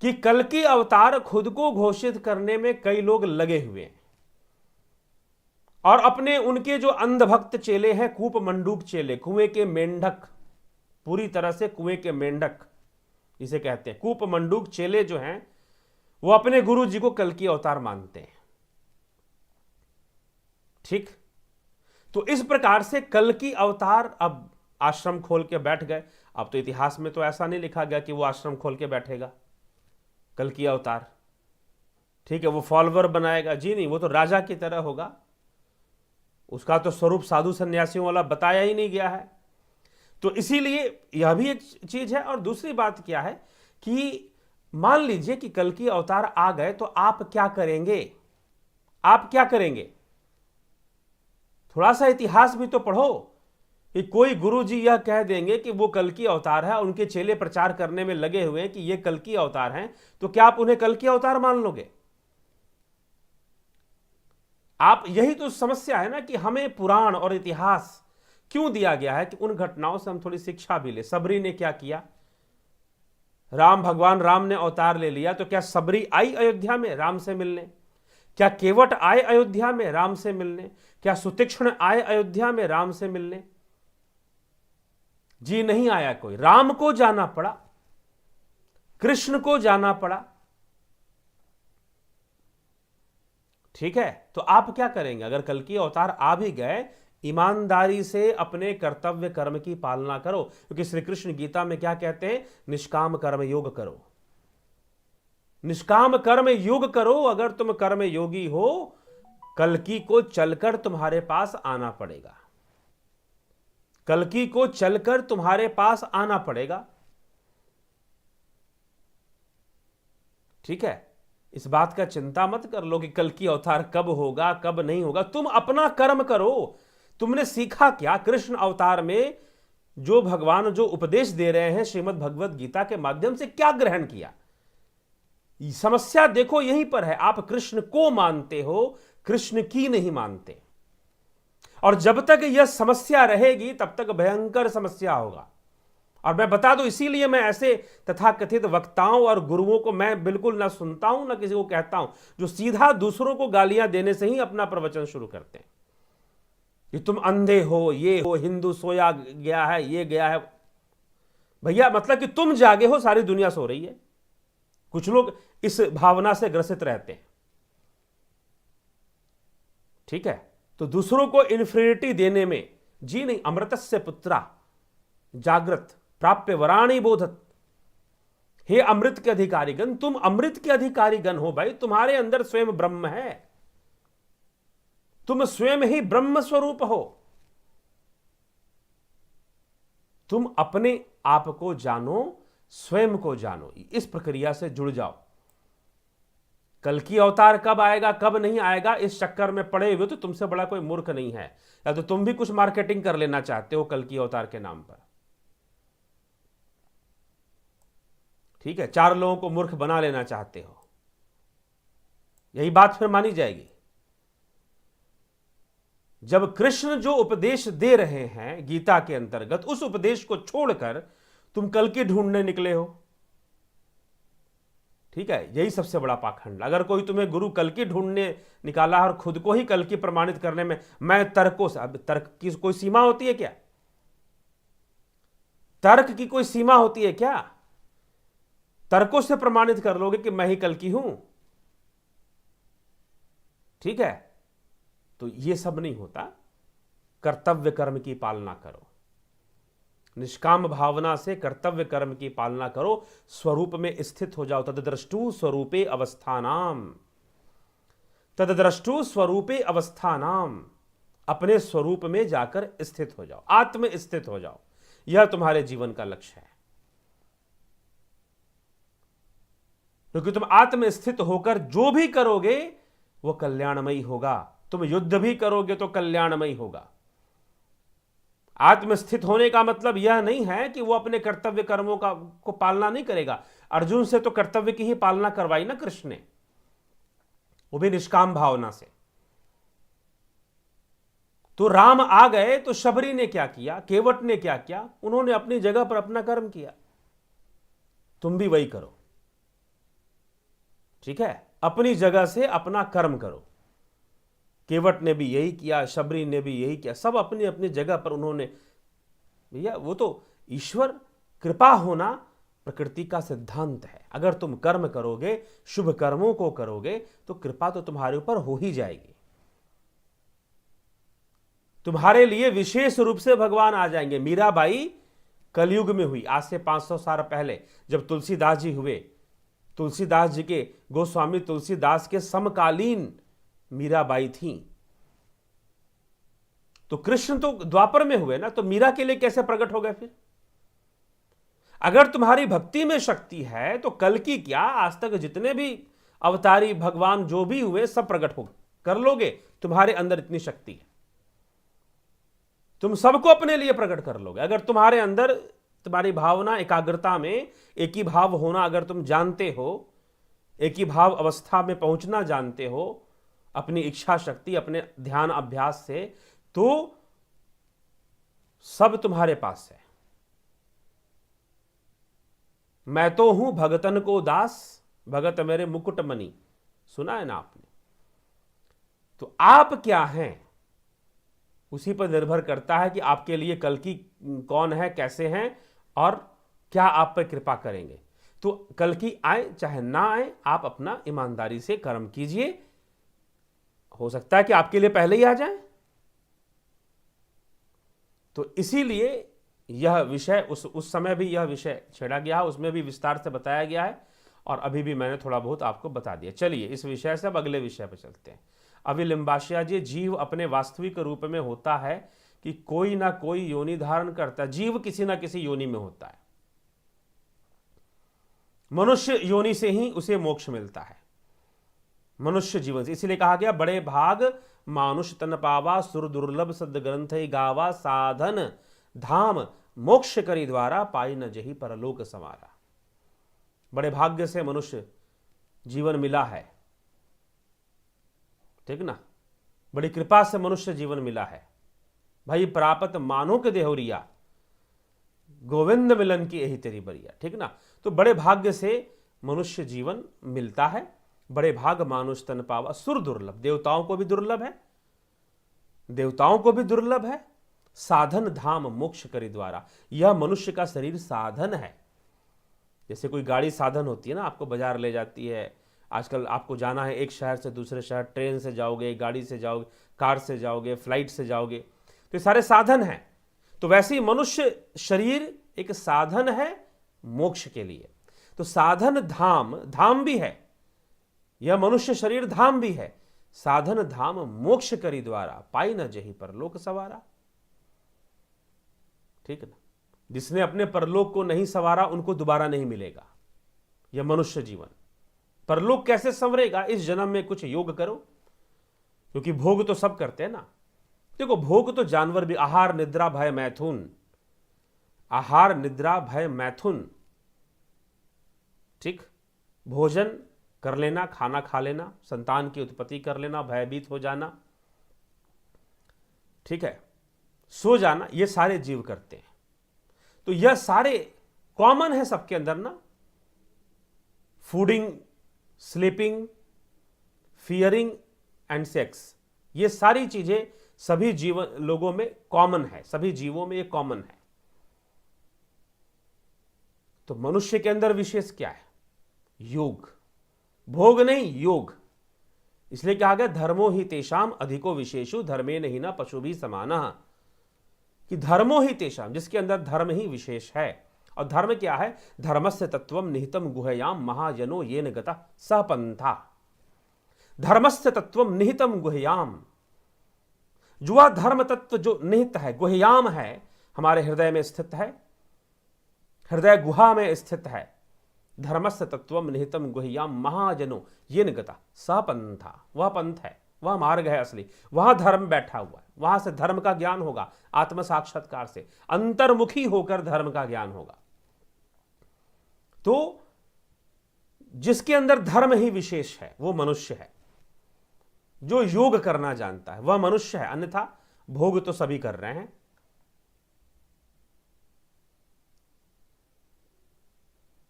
कि कल्कि अवतार खुद को घोषित करने में कई लोग लगे हुए हैं और अपने उनके जो अंधभक्त चेले हैं, कूप मंडूक चेले, कुएं के मेंढक, पूरी तरह से कुएं के मेंढक इसे कहते हैं, कूप मंडूक चेले जो हैं वो अपने गुरु जी को कल्कि अवतार मानते हैं। ठीक, तो इस प्रकार से कल्कि अवतार अब आश्रम खोल के बैठ गए। अब तो इतिहास में तो ऐसा नहीं लिखा गया कि वो आश्रम खोल के बैठेगा कल्कि अवतार। ठीक है, वो फॉलोवर बनाएगा, जी नहीं, वो तो राजा की तरह होगा। उसका तो स्वरूप साधु सन्यासियों वाला बताया ही नहीं गया है। तो इसीलिए यह भी एक चीज है। और दूसरी बात क्या है कि मान लीजिए कि कल्कि अवतार आ गए तो आप क्या करेंगे? आप क्या करेंगे? थोड़ा सा इतिहास भी तो पढ़ो कि कोई गुरुजी यह कह देंगे कि वो कल्कि अवतार है, उनके चेले प्रचार करने में लगे हुए हैं कि ये कल्कि अवतार हैं, तो क्या आप उन्हें कल्कि अवतार मान लोगे? आप, यही तो समस्या है ना कि हमें पुराण और इतिहास क्यों दिया गया है कि उन घटनाओं से हम थोड़ी शिक्षा भी ले। सबरी ने क्या किया? भगवान राम ने अवतार ले लिया, तो क्या सबरी आई अयोध्या में राम से मिलने? क्या केवट आए अयोध्या में राम से मिलने? क्या सुतीक्ष्ण आए अयोध्या में राम से मिलने? जी नहीं आया कोई। राम को जाना पड़ा, कृष्ण को जाना पड़ा। ठीक है, तो आप क्या करेंगे अगर कल्कि अवतार आ भी गए? ईमानदारी से अपने कर्तव्य कर्म की पालना करो, क्योंकि श्री कृष्ण गीता में क्या कहते हैं? निष्काम कर्म योग करो, निष्काम कर्म योग करो। अगर तुम कर्म योगी हो, कल्कि को चलकर तुम्हारे पास आना पड़ेगा, कल्कि को चलकर तुम्हारे पास आना पड़ेगा। ठीक है, इस बात का चिंता मत कर लो कि कल की अवतार कब होगा कब नहीं होगा। तुम अपना कर्म करो। तुमने सीखा क्या कृष्ण अवतार में? जो भगवान जो उपदेश दे रहे हैं श्रीमद् भगवत गीता के माध्यम से, क्या ग्रहण किया? समस्या देखो यहीं पर है, आप कृष्ण को मानते हो, कृष्ण की नहीं मानते। और जब तक यह समस्या रहेगी तब तक भयंकर समस्या होगा। और मैं बता दूं, इसीलिए मैं ऐसे तथाकथित वक्ताओं और गुरुओं को मैं बिल्कुल ना सुनता हूं ना किसी को कहता हूं, जो सीधा दूसरों को गालियां देने से ही अपना प्रवचन शुरू करते हैं कि तुम अंधे हो, ये हो, हिंदू सोया गया है, ये गया है। भैया मतलब कि तुम जागे हो, सारी दुनिया सो रही है। कुछ लोग इस भावना से ग्रसित रहते हैं। ठीक है, तो दूसरों को इन्फीरियरिटी देने में जी नहीं। अमृतस्य पुत्रा जागृत प्राप्य वराणी बोधत। हे अमृत के अधिकारीगण, तुम अमृत के अधिकारीगण हो भाई। तुम्हारे अंदर स्वयं ब्रह्म है, तुम स्वयं ही ब्रह्म स्वरूप हो। तुम अपने आप को जानो, स्वयं को जानो, इस प्रक्रिया से जुड़ जाओ। कल की अवतार कब आएगा कब नहीं आएगा इस चक्कर में पड़े हुए तो तुमसे बड़ा कोई मूर्ख नहीं है। या तो तुम भी कुछ मार्केटिंग कर लेना चाहते हो कल की अवतार के नाम पर। ठीक है, 4 लोगों को मूर्ख बना लेना चाहते हो, यही बात फिर मानी जाएगी। जब कृष्ण जो उपदेश दे रहे हैं गीता के अंतर्गत, उस उपदेश को छोड़कर तुम कल की ढूंढने निकले हो। ठीक है, यही सबसे बड़ा पाखंड। अगर कोई तुम्हें गुरु कल की ढूंढने निकाला और खुद को ही कल की प्रमाणित करने में मैं तर्कों से, अब तर्क की कोई सीमा होती है क्या? तर्क की कोई सीमा होती है क्या? तर्कों से प्रमाणित कर लोगे कि मैं ही कल की हूं? ठीक है, तो यह सब नहीं होता। कर्तव्य कर्म की पालना करो, निष्काम भावना से कर्तव्य कर्म की पालना करो, स्वरूप में स्थित हो जाओ। तदद्रष्टु स्वरूपे अवस्थानाम, तदद्रष्टु स्वरूपे अवस्थानाम, अपने स्वरूप में जाकर स्थित हो जाओ, आत्म स्थित हो जाओ। यह तुम्हारे जीवन का लक्ष्य है। क्योंकि तुम आत्म स्थित होकर जो भी करोगे वो कल्याणमयी होगा। तुम युद्ध भी करोगे तो कल्याणमयी होगा। आत्मस्थित होने का मतलब यह नहीं है कि वो अपने कर्तव्य कर्मों को पालना नहीं करेगा। अर्जुन से तो कर्तव्य की ही पालना करवाई ना कृष्ण ने, वो भी निष्काम भावना से। तो राम आ गए तो शबरी ने क्या किया, केवट ने क्या किया? उन्होंने अपनी जगह पर अपना कर्म किया। तुम भी वही करो। ठीक है, अपनी जगह से अपना कर्म करो। केवट ने भी यही किया, शबरी ने भी यही किया, सब अपनी अपनी जगह पर उन्होंने। भैया वो तो ईश्वर कृपा होना प्रकृति का सिद्धांत है। अगर तुम कर्म करोगे, शुभ कर्मों को करोगे, तो कृपा तो तुम्हारे ऊपर हो ही जाएगी। तुम्हारे लिए विशेष रूप से भगवान आ जाएंगे। मीराबाई कलयुग में हुई, आज से 500 साल पहले जब तुलसीदास जी हुए। तुलसीदास जी के, गोस्वामी तुलसीदास के समकालीन मीराबाई थी। तो कृष्ण तो द्वापर में हुए ना, तो मीरा के लिए कैसे प्रकट हो गए फिर? अगर तुम्हारी भक्ति में शक्ति है तो कल की क्या, आज तक जितने भी अवतारी भगवान जो भी हुए सब प्रकट हो कर लोगे। तुम्हारे अंदर इतनी शक्ति है, तुम सबको अपने लिए प्रकट कर लोगे। अगर तुम्हारे अंदर तुम्हारी भावना एकाग्रता में एक ही भाव होना अगर तुम जानते हो, एक ही भाव अवस्था में पहुंचना जानते हो अपनी इच्छा शक्ति, अपने ध्यान अभ्यास से, तो सब तुम्हारे पास है। मैं तो हूं भगतन को दास, भगत मेरे मुकुट मणि, सुना है ना आपने? तो आप क्या हैं उसी पर निर्भर करता है कि आपके लिए कल की कौन है, कैसे हैं और क्या आप पर कृपा करेंगे। तो कल की आए चाहे ना आए, आप अपना ईमानदारी से कर्म कीजिए। हो सकता है कि आपके लिए पहले ही आ जाए। तो इसीलिए यह विषय उस समय भी यह विषय छेड़ा गया है, उसमें भी विस्तार से बताया गया है और अभी भी मैंने थोड़ा बहुत आपको बता दिया। चलिए इस विषय से अब अगले विषय पर चलते हैं। अभी लिम्बाशिया जी, जीव अपने वास्तविक रूप में होता है कि कोई ना कोई योनि धारण करता है। जीव किसी ना किसी योनि में होता है मनुष्य योनि से ही उसे मोक्ष मिलता है, मनुष्य जीवन से। इसीलिए कहा गया बड़े भाग मानुष तन पावा, सुर दुर्लभ सद ग्रंथ गावा, साधन धाम मोक्ष करी द्वारा, पाई न जही परलोक संवारा। बड़े भाग्य से मनुष्य जीवन मिला है, ठीक ना, बड़ी कृपा से मनुष्य जीवन मिला है। भाई प्रापत मानो के देहोरिया, गोविंद मिलन की यही तेरी बरिया, ठीक ना। तो बड़े भाग्य से मनुष्य जीवन मिलता है। बड़े भाग मानुष तन पावा, सुर दुर्लभ, देवताओं को भी दुर्लभ है, देवताओं को भी दुर्लभ है। साधन धाम मोक्ष करी द्वारा, यह मनुष्य का शरीर साधन है। जैसे कोई गाड़ी साधन होती है ना, आपको बाजार ले जाती है, आजकल आपको जाना है एक शहर से दूसरे शहर, ट्रेन से जाओगे, गाड़ी से जाओगे, कार से जाओगे, फ्लाइट से जाओगे, तो ये सारे साधन हैं। तो वैसे ही मनुष्य शरीर एक साधन है मोक्ष के लिए। तो साधन धाम, धाम भी है, यह मनुष्य शरीर धाम भी है। साधन धाम मोक्ष करी द्वारा, पाई न जही परलोक सवारा, ठीक ना। जिसने अपने परलोक को नहीं संवारा उनको दोबारा नहीं मिलेगा यह मनुष्य जीवन। परलोक कैसे संवरेगा? इस जन्म में कुछ योग करो, क्योंकि भोग तो सब करते हैं ना। देखो भोग तो जानवर भी, आहार निद्रा भय मैथुन, आहार निद्रा भय मैथुन, ठीक, भोजन कर लेना, खाना खा लेना, संतान की उत्पत्ति कर लेना, भयभीत हो जाना, ठीक है, सो जाना, ये सारे जीव करते हैं। तो यह सारे कॉमन है सबके अंदर ना। Fooding, sleeping, fearing and sex, ये सारी चीजें सभी जीवन लोगों में कॉमन है, सभी जीवों में ये कॉमन है। तो मनुष्य के अंदर विशेष क्या है? योग, भोग नहीं, योग। इसलिए कहा गया धर्मो ही तेषाम अधिको विशेषु, धर्मे नहीं ना पशु भी समाना, कि धर्मो ही तेषाम, जिसके अंदर धर्म ही विशेष है। और धर्म क्या है? धर्मस्य तत्वम निहितम गुहयाम महाजनो येन गता सपंथा। धर्मस्य तत्वम निहितम गुहयाम, जो वह धर्म तत्व जो निहित है, गुहयाम है, हमारे हृदय में स्थित है, हृदय गुहा में स्थित है। धर्मस्य तत्वम निहितम गुहयाम महाजनो येन गता सपंथा, वह पंथ है, वह मार्ग है असली, वहां धर्म बैठा हुआ है, वहां से धर्म का ज्ञान होगा, आत्म साक्षात्कार से अंतर्मुखी होकर धर्म का ज्ञान होगा। तो जिसके अंदर धर्म ही विशेष है वो मनुष्य है, जो योग करना जानता है वह मनुष्य है, अन्यथा भोग तो सभी कर रहे हैं।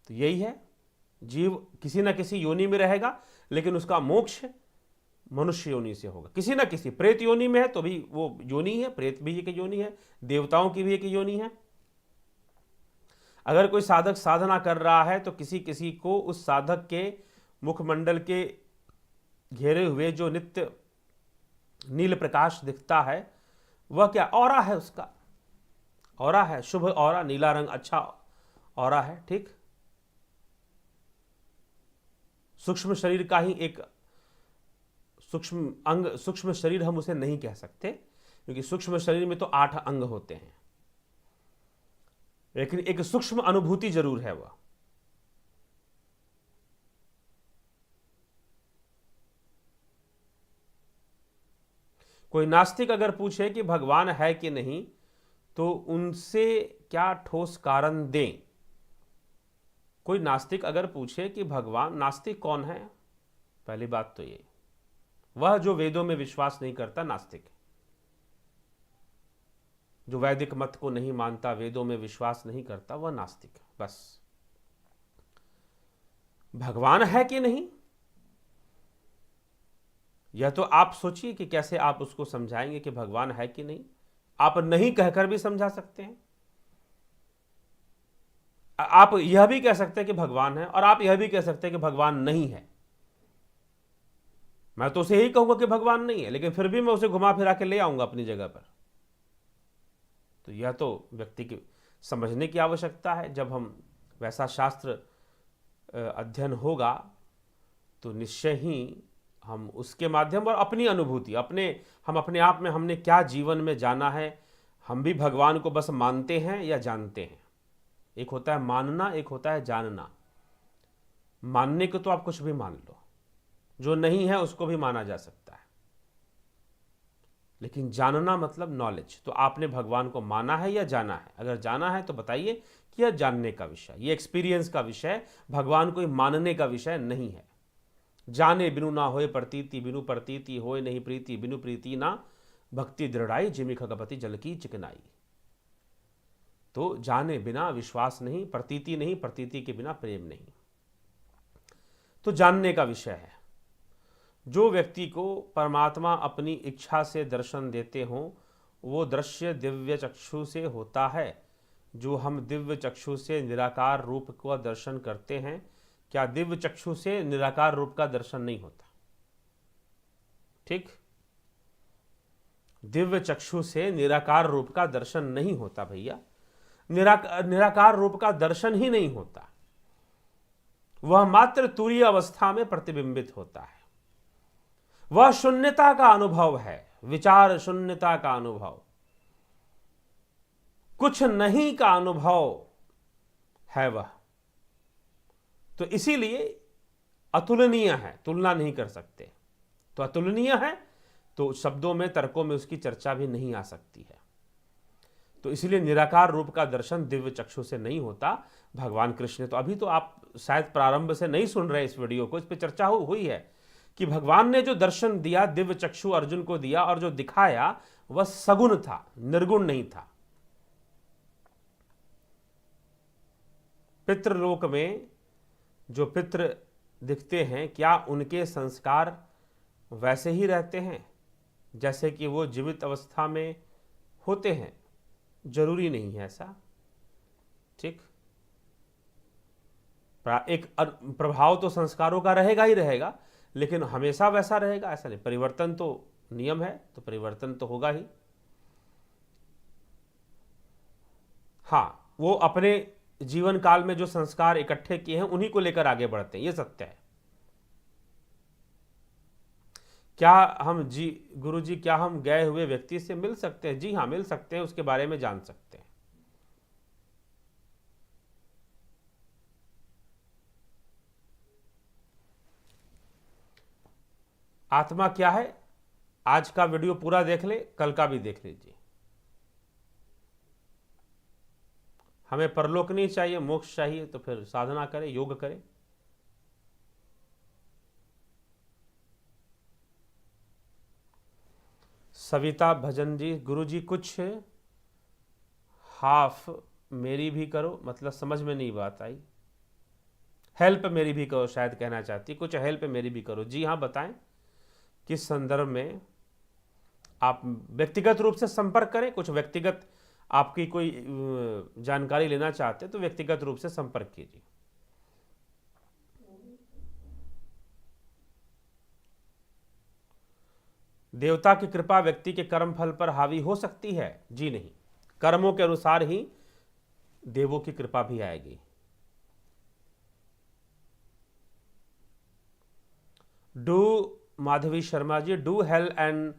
तो यही है, जीव किसी ना किसी योनि में रहेगा, लेकिन उसका मोक्ष मनुष्य योनि से होगा। किसी ना किसी, प्रेत योनि में है तो भी वो योनि है, प्रेत भी एक योनि है, देवताओं की भी एक योनि है। अगर कोई साधक साधना कर रहा है तो किसी किसी को उस साधक के मुखमंडल के घेरे हुए जो नित्य नील प्रकाश दिखता है, वह क्या ऑरा है, उसका ऑरा है, शुभ ऑरा, नीला रंग अच्छा ऑरा है, ठीक। सूक्ष्म शरीर का ही एक सूक्ष्म अंग, सूक्ष्म शरीर हम उसे नहीं कह सकते, क्योंकि सूक्ष्म शरीर में तो 8 अंग होते हैं, लेकिन एक सूक्ष्म अनुभूति जरूर है वह। कोई नास्तिक अगर पूछे कि भगवान है कि नहीं, तो उनसे क्या ठोस कारण दें? कोई नास्तिक अगर पूछे कि भगवान, नास्तिक कौन है? पहली बात तो ये, वह जो वेदों में विश्वास नहीं करता नास्तिक है, जो वैदिक मत को नहीं मानता, वेदों में विश्वास नहीं करता, वह नास्तिक है। बस भगवान है कि नहीं, यह तो आप सोचिए कि कैसे आप उसको समझाएंगे कि भगवान है कि नहीं। आप नहीं कहकर भी समझा सकते हैं, आप यह भी कह सकते हैं कि भगवान है, और आप यह भी कह सकते हैं कि भगवान नहीं है। मैं तो उसे यही कहूंगा कि भगवान नहीं है, लेकिन फिर भी मैं उसे घुमा फिरा के ले आऊंगा अपनी जगह पर। तो यह तो व्यक्ति की समझने की आवश्यकता है। जब हम वैसा शास्त्र अध्ययन होगा तो निश्चय ही हम उसके माध्यम और अपनी अनुभूति, हम अपने आप में हमने क्या जीवन में जाना है, हम भी भगवान को बस मानते हैं या जानते हैं। एक होता है मानना, एक होता है जानना। मानने को तो आप कुछ भी मान लो, जो नहीं है उसको भी माना जा सकता है, लेकिन जानना मतलब नॉलेज। तो आपने भगवान को माना है या जाना है? अगर जाना है तो बताइए कि यह जानने का विषय, ये एक्सपीरियंस का विषय, भगवान को मानने का विषय नहीं है। जाने बिनु ना होए प्रतीति, बिनु प्रतीति होए नहीं प्रीति, बिनु प्रीति ना भक्ति दृढ़ाई, जिमि खगपति जल की चिकनाई। तो जाने बिना विश्वास नहीं, प्रतीति नहीं, प्रतीति के बिना प्रेम नहीं। तो जानने का विषय है। जो व्यक्ति को परमात्मा अपनी इच्छा से दर्शन देते हों, वो दृश्य दिव्य चक्षु से होता है। जो हम दिव्य चक्षु से निराकार रूप का दर्शन करते हैं, क्या दिव्य चक्षु से निराकार रूप का दर्शन नहीं होता? ठीक, दिव्य चक्षु से निराकार रूप का दर्शन नहीं होता भैया। निराकार रूप का दर्शन ही नहीं होता, वह मात्र तुरीय अवस्था में प्रतिबिंबित होता है। वह शून्यता का अनुभव है, विचार शून्यता का अनुभव, कुछ नहीं का अनुभव है वह। तो इसीलिए अतुलनीय है, तुलना नहीं कर सकते। तो अतुलनीय है तो शब्दों में, तर्कों में उसकी चर्चा भी नहीं आ सकती है। तो इसलिए निराकार रूप का दर्शन दिव्य चक्षु से नहीं होता। भगवान कृष्ण, तो अभी तो आप शायद प्रारंभ से नहीं सुन रहे इस वीडियो को, इस पर चर्चा हुई है कि भगवान ने जो दर्शन दिया, दिव्य चक्षु अर्जुन को दिया और जो दिखाया वह सगुण था, निर्गुण नहीं था। पितृलोक में जो पितृ दिखते हैं, क्या उनके संस्कार वैसे ही रहते हैं जैसे कि वो जीवित अवस्था में होते हैं? जरूरी नहीं है ऐसा। ठीक, एक प्रभाव तो संस्कारों का रहेगा ही रहेगा, लेकिन हमेशा वैसा रहेगा ऐसा नहीं। परिवर्तन तो नियम है, तो परिवर्तन तो होगा ही। हाँ, वो अपने जीवन काल में जो संस्कार इकट्ठे किए हैं उन्हीं को लेकर आगे बढ़ते हैं, ये सत्य है। क्या हम गुरु जी, क्या हम गए हुए व्यक्ति से मिल सकते हैं? जी हाँ, मिल सकते हैं, उसके बारे में जान सकते हैं। आत्मा क्या है? आज का वीडियो पूरा देख ले, कल का भी देख लीजिए। हमें परलोक नहीं चाहिए, मोक्ष चाहिए, तो फिर साधना करें, योग करें। सविता भजन जी, गुरु जी कुछ हाफ मेरी भी करो, मतलब समझ में नहीं बात आई। हेल्प मेरी भी करो शायद कहना चाहती, कुछ हेल्प मेरी भी करो। जी हाँ, बताएं किस संदर्भ में। आप व्यक्तिगत रूप से संपर्क करें, कुछ व्यक्तिगत आपकी कोई जानकारी लेना चाहते हैं तो व्यक्तिगत रूप से संपर्क कीजिए। देवता की कृपा व्यक्ति के कर्म फल पर हावी हो सकती है? जी नहीं, कर्मों के अनुसार ही देवों की कृपा भी आएगी। Do Madhavi Sharma ji, do hell and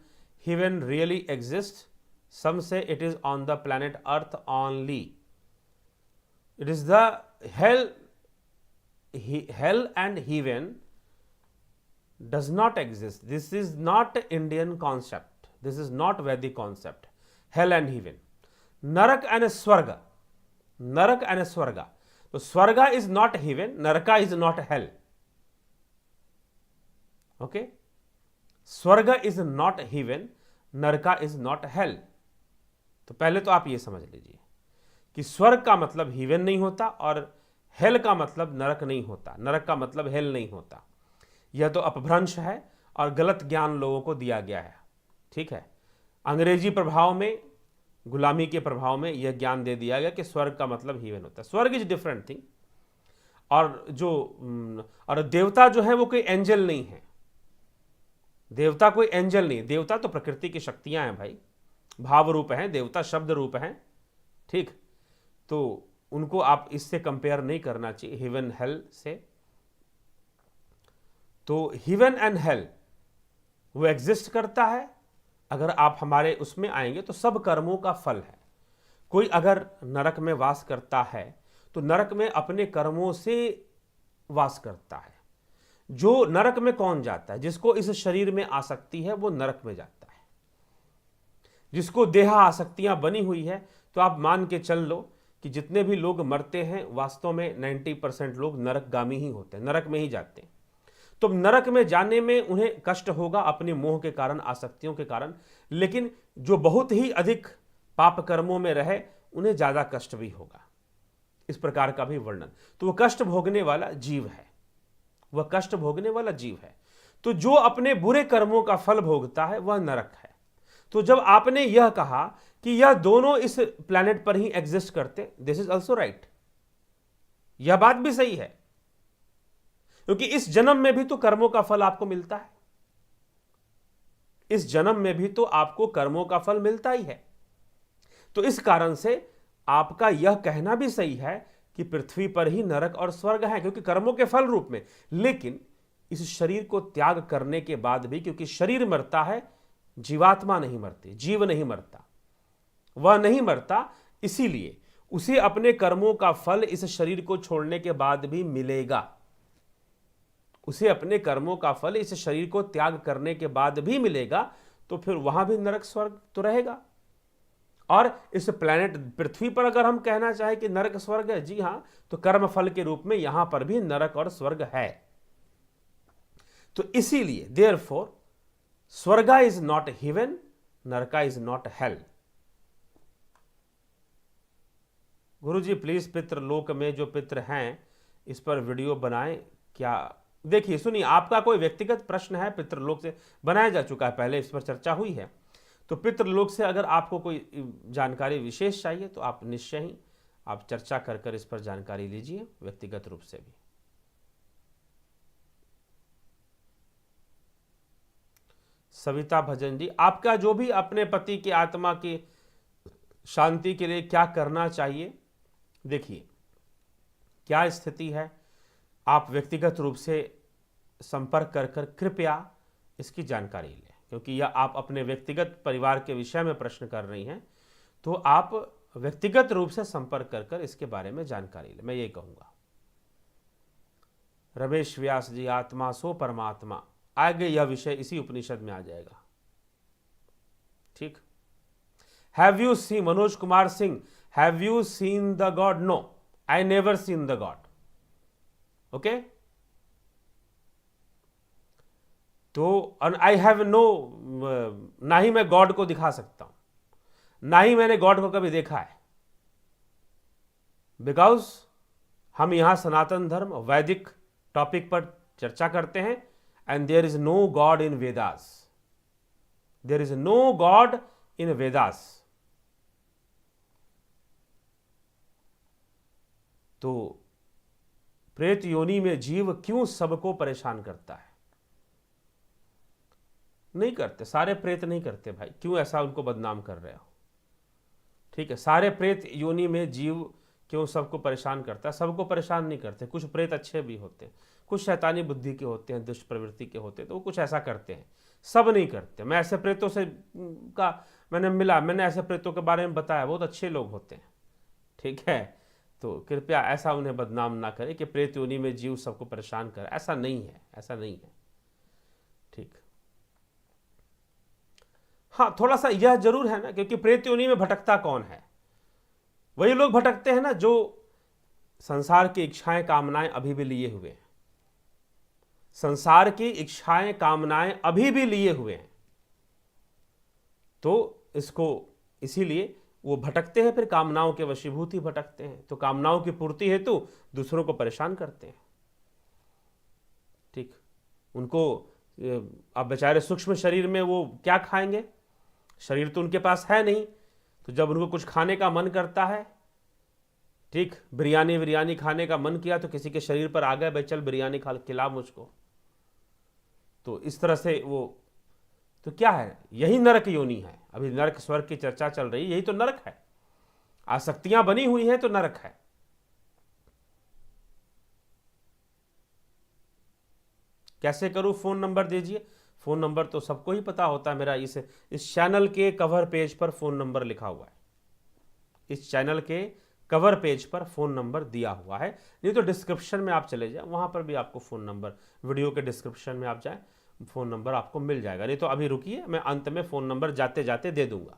heaven really exists? Some say it is on the planet Earth only. It is the hell and heaven does not exist. This is not Indian concept. This is not Vedic concept. Hell and heaven. Narak and Swarga. Narak and Swarga. So Swarga is not heaven, Naraka is not hell. Okay? स्वर्ग is not heaven, naraka is not hello. तो पहले तो आप ये समझ लीजिए कि स्वर्ग का मतलब हेवन नहीं होता और हेल का मतलब नरक नहीं होता, नरक का मतलब हेल नहीं होता। यह तो अपभ्रंश है और गलत ज्ञान लोगों को दिया गया है। ठीक है, अंग्रेजी प्रभाव में, गुलामी के प्रभाव में यह ज्ञान दे दिया गया कि स्वर्ग का मतलब हेवन होता है। स्वर्ग इज डिफरेंट थिंग। और देवता जो है वो कोई एंजल नहीं है, देवता कोई एंजल नहीं। देवता तो प्रकृति की शक्तियां हैं भाई, भाव रूप हैं, देवता शब्द रूप हैं। ठीक, तो उनको आप इससे कंपेयर नहीं करना चाहिए हेवन हेल से। तो हेवन एंड हेल वो एग्जिस्ट करता है। अगर आप हमारे उसमें आएंगे तो सब कर्मों का फल है। कोई अगर नरक में वास करता है तो नरक में अपने कर्मों से वास करता है। जो नरक में कौन जाता है? जिसको इस शरीर में आसक्ति है वो नरक में जाता है। जिसको देह आसक्तियां बनी हुई है, तो आप मान के चल लो कि जितने भी लोग मरते हैं वास्तव में 90% लोग नरकगामी ही होते हैं, नरक में ही जाते हैं। तो नरक में जाने में उन्हें कष्ट होगा अपने मोह के कारण, आसक्तियों के कारण, लेकिन जो बहुत ही अधिक पाप कर्मों में रहे उन्हें ज्यादा कष्ट भी होगा। इस प्रकार का भी वर्णन। तो वह कष्ट भोगने वाला जीव है, वह कष्ट भोगने वाला जीव है। तो जो अपने बुरे कर्मों का फल भोगता है वह नरक है। तो जब आपने यह कहा कि यह दोनों इस प्लैनेट पर ही एग्जिस्ट करते, दिस इज ऑल्सो राइट, यह बात भी सही है, क्योंकि इस जन्म में भी तो कर्मों का फल आपको मिलता है। इस जन्म में भी तो आपको कर्मों का फल मिलता ही है। तो इस कारण से आपका यह कहना भी सही है कि पृथ्वी पर ही नरक और स्वर्ग है, क्योंकि कर्मों के फल रूप में। लेकिन इस शरीर को त्याग करने के बाद भी, क्योंकि शरीर मरता है, जीवात्मा नहीं मरती, जीव नहीं मरता, वह नहीं मरता, इसीलिए उसे अपने कर्मों का फल इस शरीर को छोड़ने के बाद भी मिलेगा। उसे अपने कर्मों का फल इस शरीर को त्याग करने के बाद भी मिलेगा। तो फिर वहां भी नरक स्वर्ग तो रहेगा। और इस प्लैनेट पृथ्वी पर अगर हम कहना चाहें कि नरक स्वर्ग है, जी हां, तो कर्म फल के रूप में यहां पर भी नरक और स्वर्ग है। तो इसीलिए therefore swarga is not heaven, naraka is not hell. Guruji please पितृलोक में जो पितृ हैं इस पर वीडियो बनाएं क्या? देखिए सुनिए, आपका कोई व्यक्तिगत प्रश्न है, पितृलोक से बनाया जा चुका है, पहले इस पर चर्चा हुई है। तो पितृलोक से अगर आपको कोई जानकारी विशेष चाहिए तो आप निश्चय ही आप चर्चा कर कर इस पर जानकारी लीजिए, व्यक्तिगत रूप से भी। सविता भजन जी, आपका जो भी अपने पति की आत्मा की शांति के लिए क्या करना चाहिए, देखिए क्या स्थिति है, आप व्यक्तिगत रूप से संपर्क कर कर कृपया इसकी जानकारी लें, क्योंकि यह आप अपने व्यक्तिगत परिवार के विषय में प्रश्न कर रही हैं, तो आप व्यक्तिगत रूप से संपर्क कर कर इसके बारे में जानकारी लें, मैं ये कहूंगा। रमेश व्यास जी, आत्मा सो परमात्मा, आगे यह विषय इसी उपनिषद में आ जाएगा। ठीक। Have you seen, Manoj Kumar Singh, have you seen the God? No, I never seen the God. Okay, तो आई हैव नो, ना ही मैं गॉड को दिखा सकता हूं, ना ही मैंने गॉड को कभी देखा है, बिकॉज हम यहां सनातन धर्म वैदिक टॉपिक पर चर्चा करते हैं। And there is no god in Vedas, there is no god in Vedas. तो प्रेत योनि में जीव क्यों सबको परेशान करता है? नहीं करते, सारे प्रेत नहीं करते भाई, क्यों ऐसा उनको बदनाम कर रहे हो? ठीक है, सारे प्रेत योनि में जीव क्यों सबको परेशान करता है? सबको परेशान नहीं करते, कुछ प्रेत अच्छे भी होते हैं, कुछ शैतानी बुद्धि के होते हैं, दुष्ट प्रवृत्ति के होते हैं, तो वो कुछ ऐसा करते हैं, सब नहीं करते। मैं ऐसे प्रेतों से मैंने ऐसे प्रेतों के बारे में बताया, बहुत अच्छे लोग होते हैं। ठीक है, तो कृपया ऐसा उन्हें बदनाम ना करें कि प्रेत योनि में जीव सबको परेशान करे, ऐसा नहीं है, ऐसा नहीं है। ठीक। हाँ, थोड़ा सा यह जरूर है ना, क्योंकि प्रेत योनि में भटकता कौन है? वही लोग भटकते हैं ना जो संसार की इच्छाएं कामनाएं अभी भी लिए हुए हैं, संसार की इच्छाएं कामनाएं अभी भी लिए हुए हैं। तो इसको इसीलिए वो भटकते हैं, फिर कामनाओं के वशीभूत ही भटकते हैं, तो कामनाओं की पूर्ति हेतु दूसरों को परेशान करते हैं। ठीक, उनको अब बेचारे सूक्ष्म शरीर में वो क्या खाएंगे, शरीर तो उनके पास है नहीं, तो जब उनको कुछ खाने का मन करता है, ठीक, बिरयानी खाने का मन किया तो किसी के शरीर पर आ गए, भाई चल बिरयानी खिला मुझको, तो इस तरह से वो, तो क्या है, यही नरक योनि है। अभी नरक स्वर्ग की चर्चा चल रही है, यही तो नरक है, आसक्तियां बनी हुई हैं तो नरक है। कैसे करूं? फोन नंबर दीजिए। फोन नंबर तो सबको ही पता होता है मेरा, इस चैनल के कवर पेज पर फोन नंबर लिखा हुआ है, इस चैनल के कवर पेज पर फ़ोन नंबर दिया हुआ है, नहीं तो डिस्क्रिप्शन में आप चले जाएं, वहाँ पर भी आपको फ़ोन नंबर, वीडियो के डिस्क्रिप्शन में आप जाएं, फ़ोन नंबर आपको मिल जाएगा। नहीं तो अभी रुकिए, मैं अंत में फ़ोन नंबर जाते जाते दे दूंगा।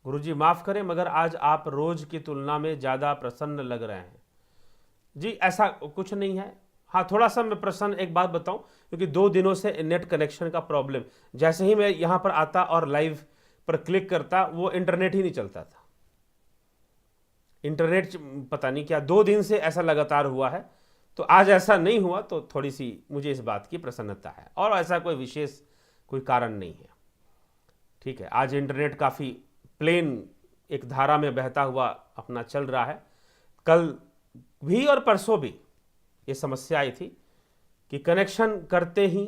गुरुजी माफ़ करें मगर आज आप रोज़ की तुलना में ज़्यादा प्रसन्न लग रहे हैं। जी ऐसा कुछ नहीं है, हाँ थोड़ा सा मैं प्रसन्न, एक बात बताऊं, क्योंकि 2 दिनों से नेट कनेक्शन का प्रॉब्लम, जैसे ही मैं यहाँ पर आता और लाइव पर क्लिक करता वो इंटरनेट ही नहीं चलता था। इंटरनेट पता नहीं क्या 2 दिन से ऐसा लगातार हुआ है, तो आज ऐसा नहीं हुआ, तो थोड़ी सी मुझे इस बात की प्रसन्नता है, और ऐसा कोई विशेष कोई कारण नहीं है। ठीक है, आज इंटरनेट काफ़ी प्लेन एक धारा में बहता हुआ अपना चल रहा है। कल भी और परसों भी ये समस्या आई थी कि कनेक्शन करते ही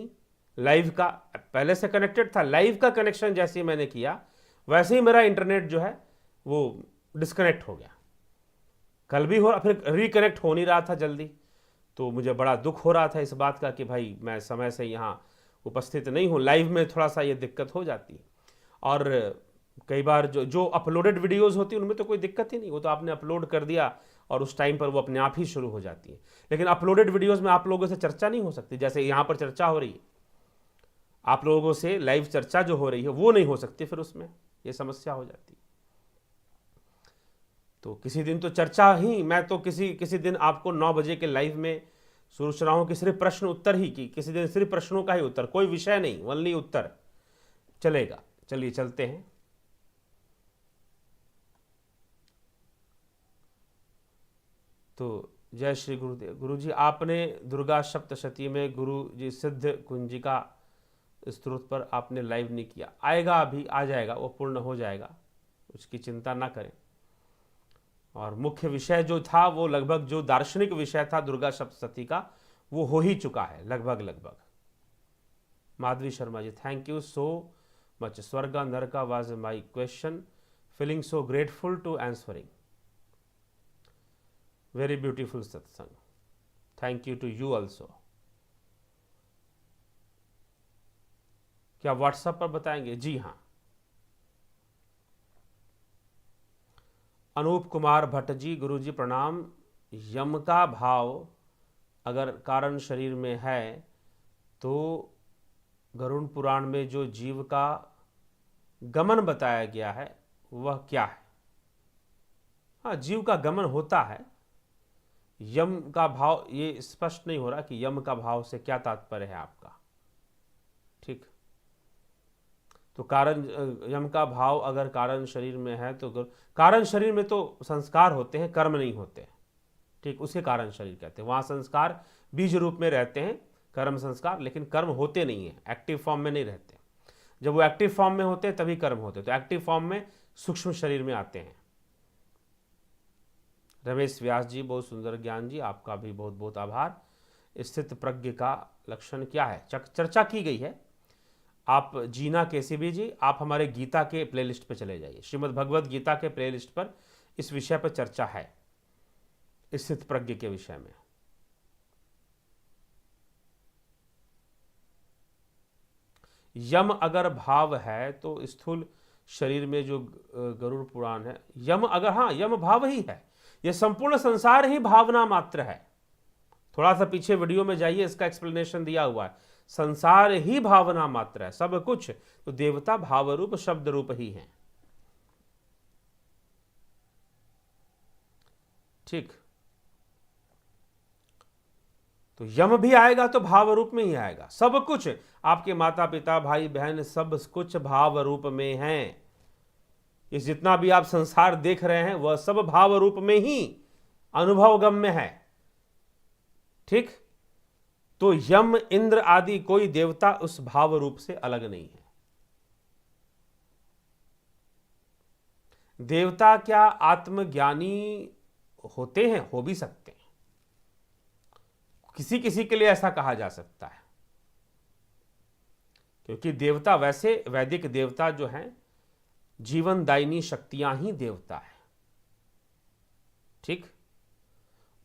लाइव का, पहले से कनेक्टेड था, लाइव का कनेक्शन जैसे ही मैंने किया वैसे ही मेरा इंटरनेट जो है वो डिस्कनेक्ट हो गया। कल भी हो, फिर रिकनेक्ट हो नहीं रहा था जल्दी, तो मुझे बड़ा दुख हो रहा था इस बात का कि भाई मैं समय से यहाँ उपस्थित नहीं हूँ, लाइव में थोड़ा सा ये दिक्कत हो जाती है। और कई बार जो अपलोडेड वीडियोस होती हैं उनमें तो कोई दिक्कत ही नहीं, वो तो आपने अपलोड कर दिया और उस टाइम पर वो अपने आप ही शुरू हो जाती है। लेकिन अपलोडेड वीडियोस में आप लोगों से चर्चा नहीं हो सकती, जैसे यहाँ पर चर्चा हो रही है, आप लोगों से लाइव चर्चा जो हो रही है वो नहीं हो सकती, फिर उसमें ये समस्या हो जाती है। तो किसी दिन तो चर्चा ही, मैं तो किसी दिन आपको 9 बजे के लाइव में सोच रहा हूँ कि सिर्फ प्रश्न उत्तर ही की, किसी दिन सिर्फ प्रश्नों का ही उत्तर, कोई विषय नहीं, ओनली उत्तर चलेगा। चलिए चलते हैं। तो जय श्री गुरुदेव। गुरु जी आपने दुर्गा सप्तशती में गुरु जी सिद्ध कुंजिका स्तोत्र पर आपने लाइव नहीं किया, आएगा, अभी आ जाएगा, वो पूर्ण हो जाएगा, उसकी चिंता ना करें। और मुख्य विषय जो था वो लगभग, जो दार्शनिक विषय था दुर्गा सप्तशती का, वो हो ही चुका है लगभग। Madhavi Sharma ji thank you so much. Swarga naraka was my question, feeling so grateful to answering. Very beautiful satsang, thank you to you also. क्या व्हाट्सएप पर बताएंगे? जी हाँ। अनूप कुमार भट्ट जी, गुरु जी प्रणाम। यम का भाव अगर कारण शरीर में है तो गरुड़ पुराण में जो जीव का गमन बताया गया है वह क्या है? हाँ, जीव का गमन होता है। यम का भाव, ये स्पष्ट नहीं हो रहा कि यम का भाव से क्या तात्पर्य है आपका। ठीक, तो कारण, यम का भाव अगर कारण शरीर में है तो कारण शरीर में तो संस्कार होते हैं, कर्म नहीं होते हैं। ठीक, उसके कारण शरीर कहते हैं। वहाँ संस्कार बीज रूप में रहते हैं, कर्म संस्कार, लेकिन कर्म होते नहीं हैं, एक्टिव फॉर्म में नहीं रहते। जब वो एक्टिव फॉर्म में होते हैं तभी कर्म होते हैं, तो एक्टिव फॉर्म में सूक्ष्म शरीर में आते हैं। रमेश व्यास जी बहुत सुंदर ज्ञान जी, आपका भी बहुत बहुत आभार। स्थित प्रज्ञ का लक्षण क्या है? चर्चा की गई है। आप जीना केसीबी जी, आप हमारे गीता के प्लेलिस्ट पर चले जाइए, श्रीमद् भगवद गीता के प्लेलिस्ट पर इस विषय पर चर्चा है, स्थित प्रज्ञ के विषय में। यम अगर भाव है तो स्थूल शरीर में जो गरुड़ पुराण है, यम अगर, हाँ यम भाव ही है, यह संपूर्ण संसार ही भावना मात्र है। थोड़ा सा पीछे वीडियो में जाइए, इसका एक्सप्लेनेशन दिया हुआ है। संसार ही भावना मात्र है, सब कुछ तो देवता भाव रूप शब्द रूप ही है। ठीक, तो यम भी आएगा तो भाव रूप में ही आएगा। सब कुछ, आपके माता पिता भाई बहन सब कुछ भाव रूप में है। इस जितना भी आप संसार देख रहे हैं वह सब भाव रूप में ही अनुभव गम्य है। ठीक, तो यम इंद्र आदि कोई देवता उस भाव रूप से अलग नहीं है। देवता क्या आत्मज्ञानी होते हैं? हो भी सकते हैं, किसी किसी के लिए ऐसा कहा जा सकता है, क्योंकि देवता वैसे वैदिक देवता जो हैं जीवनदायिनी शक्तियां ही देवता है। ठीक,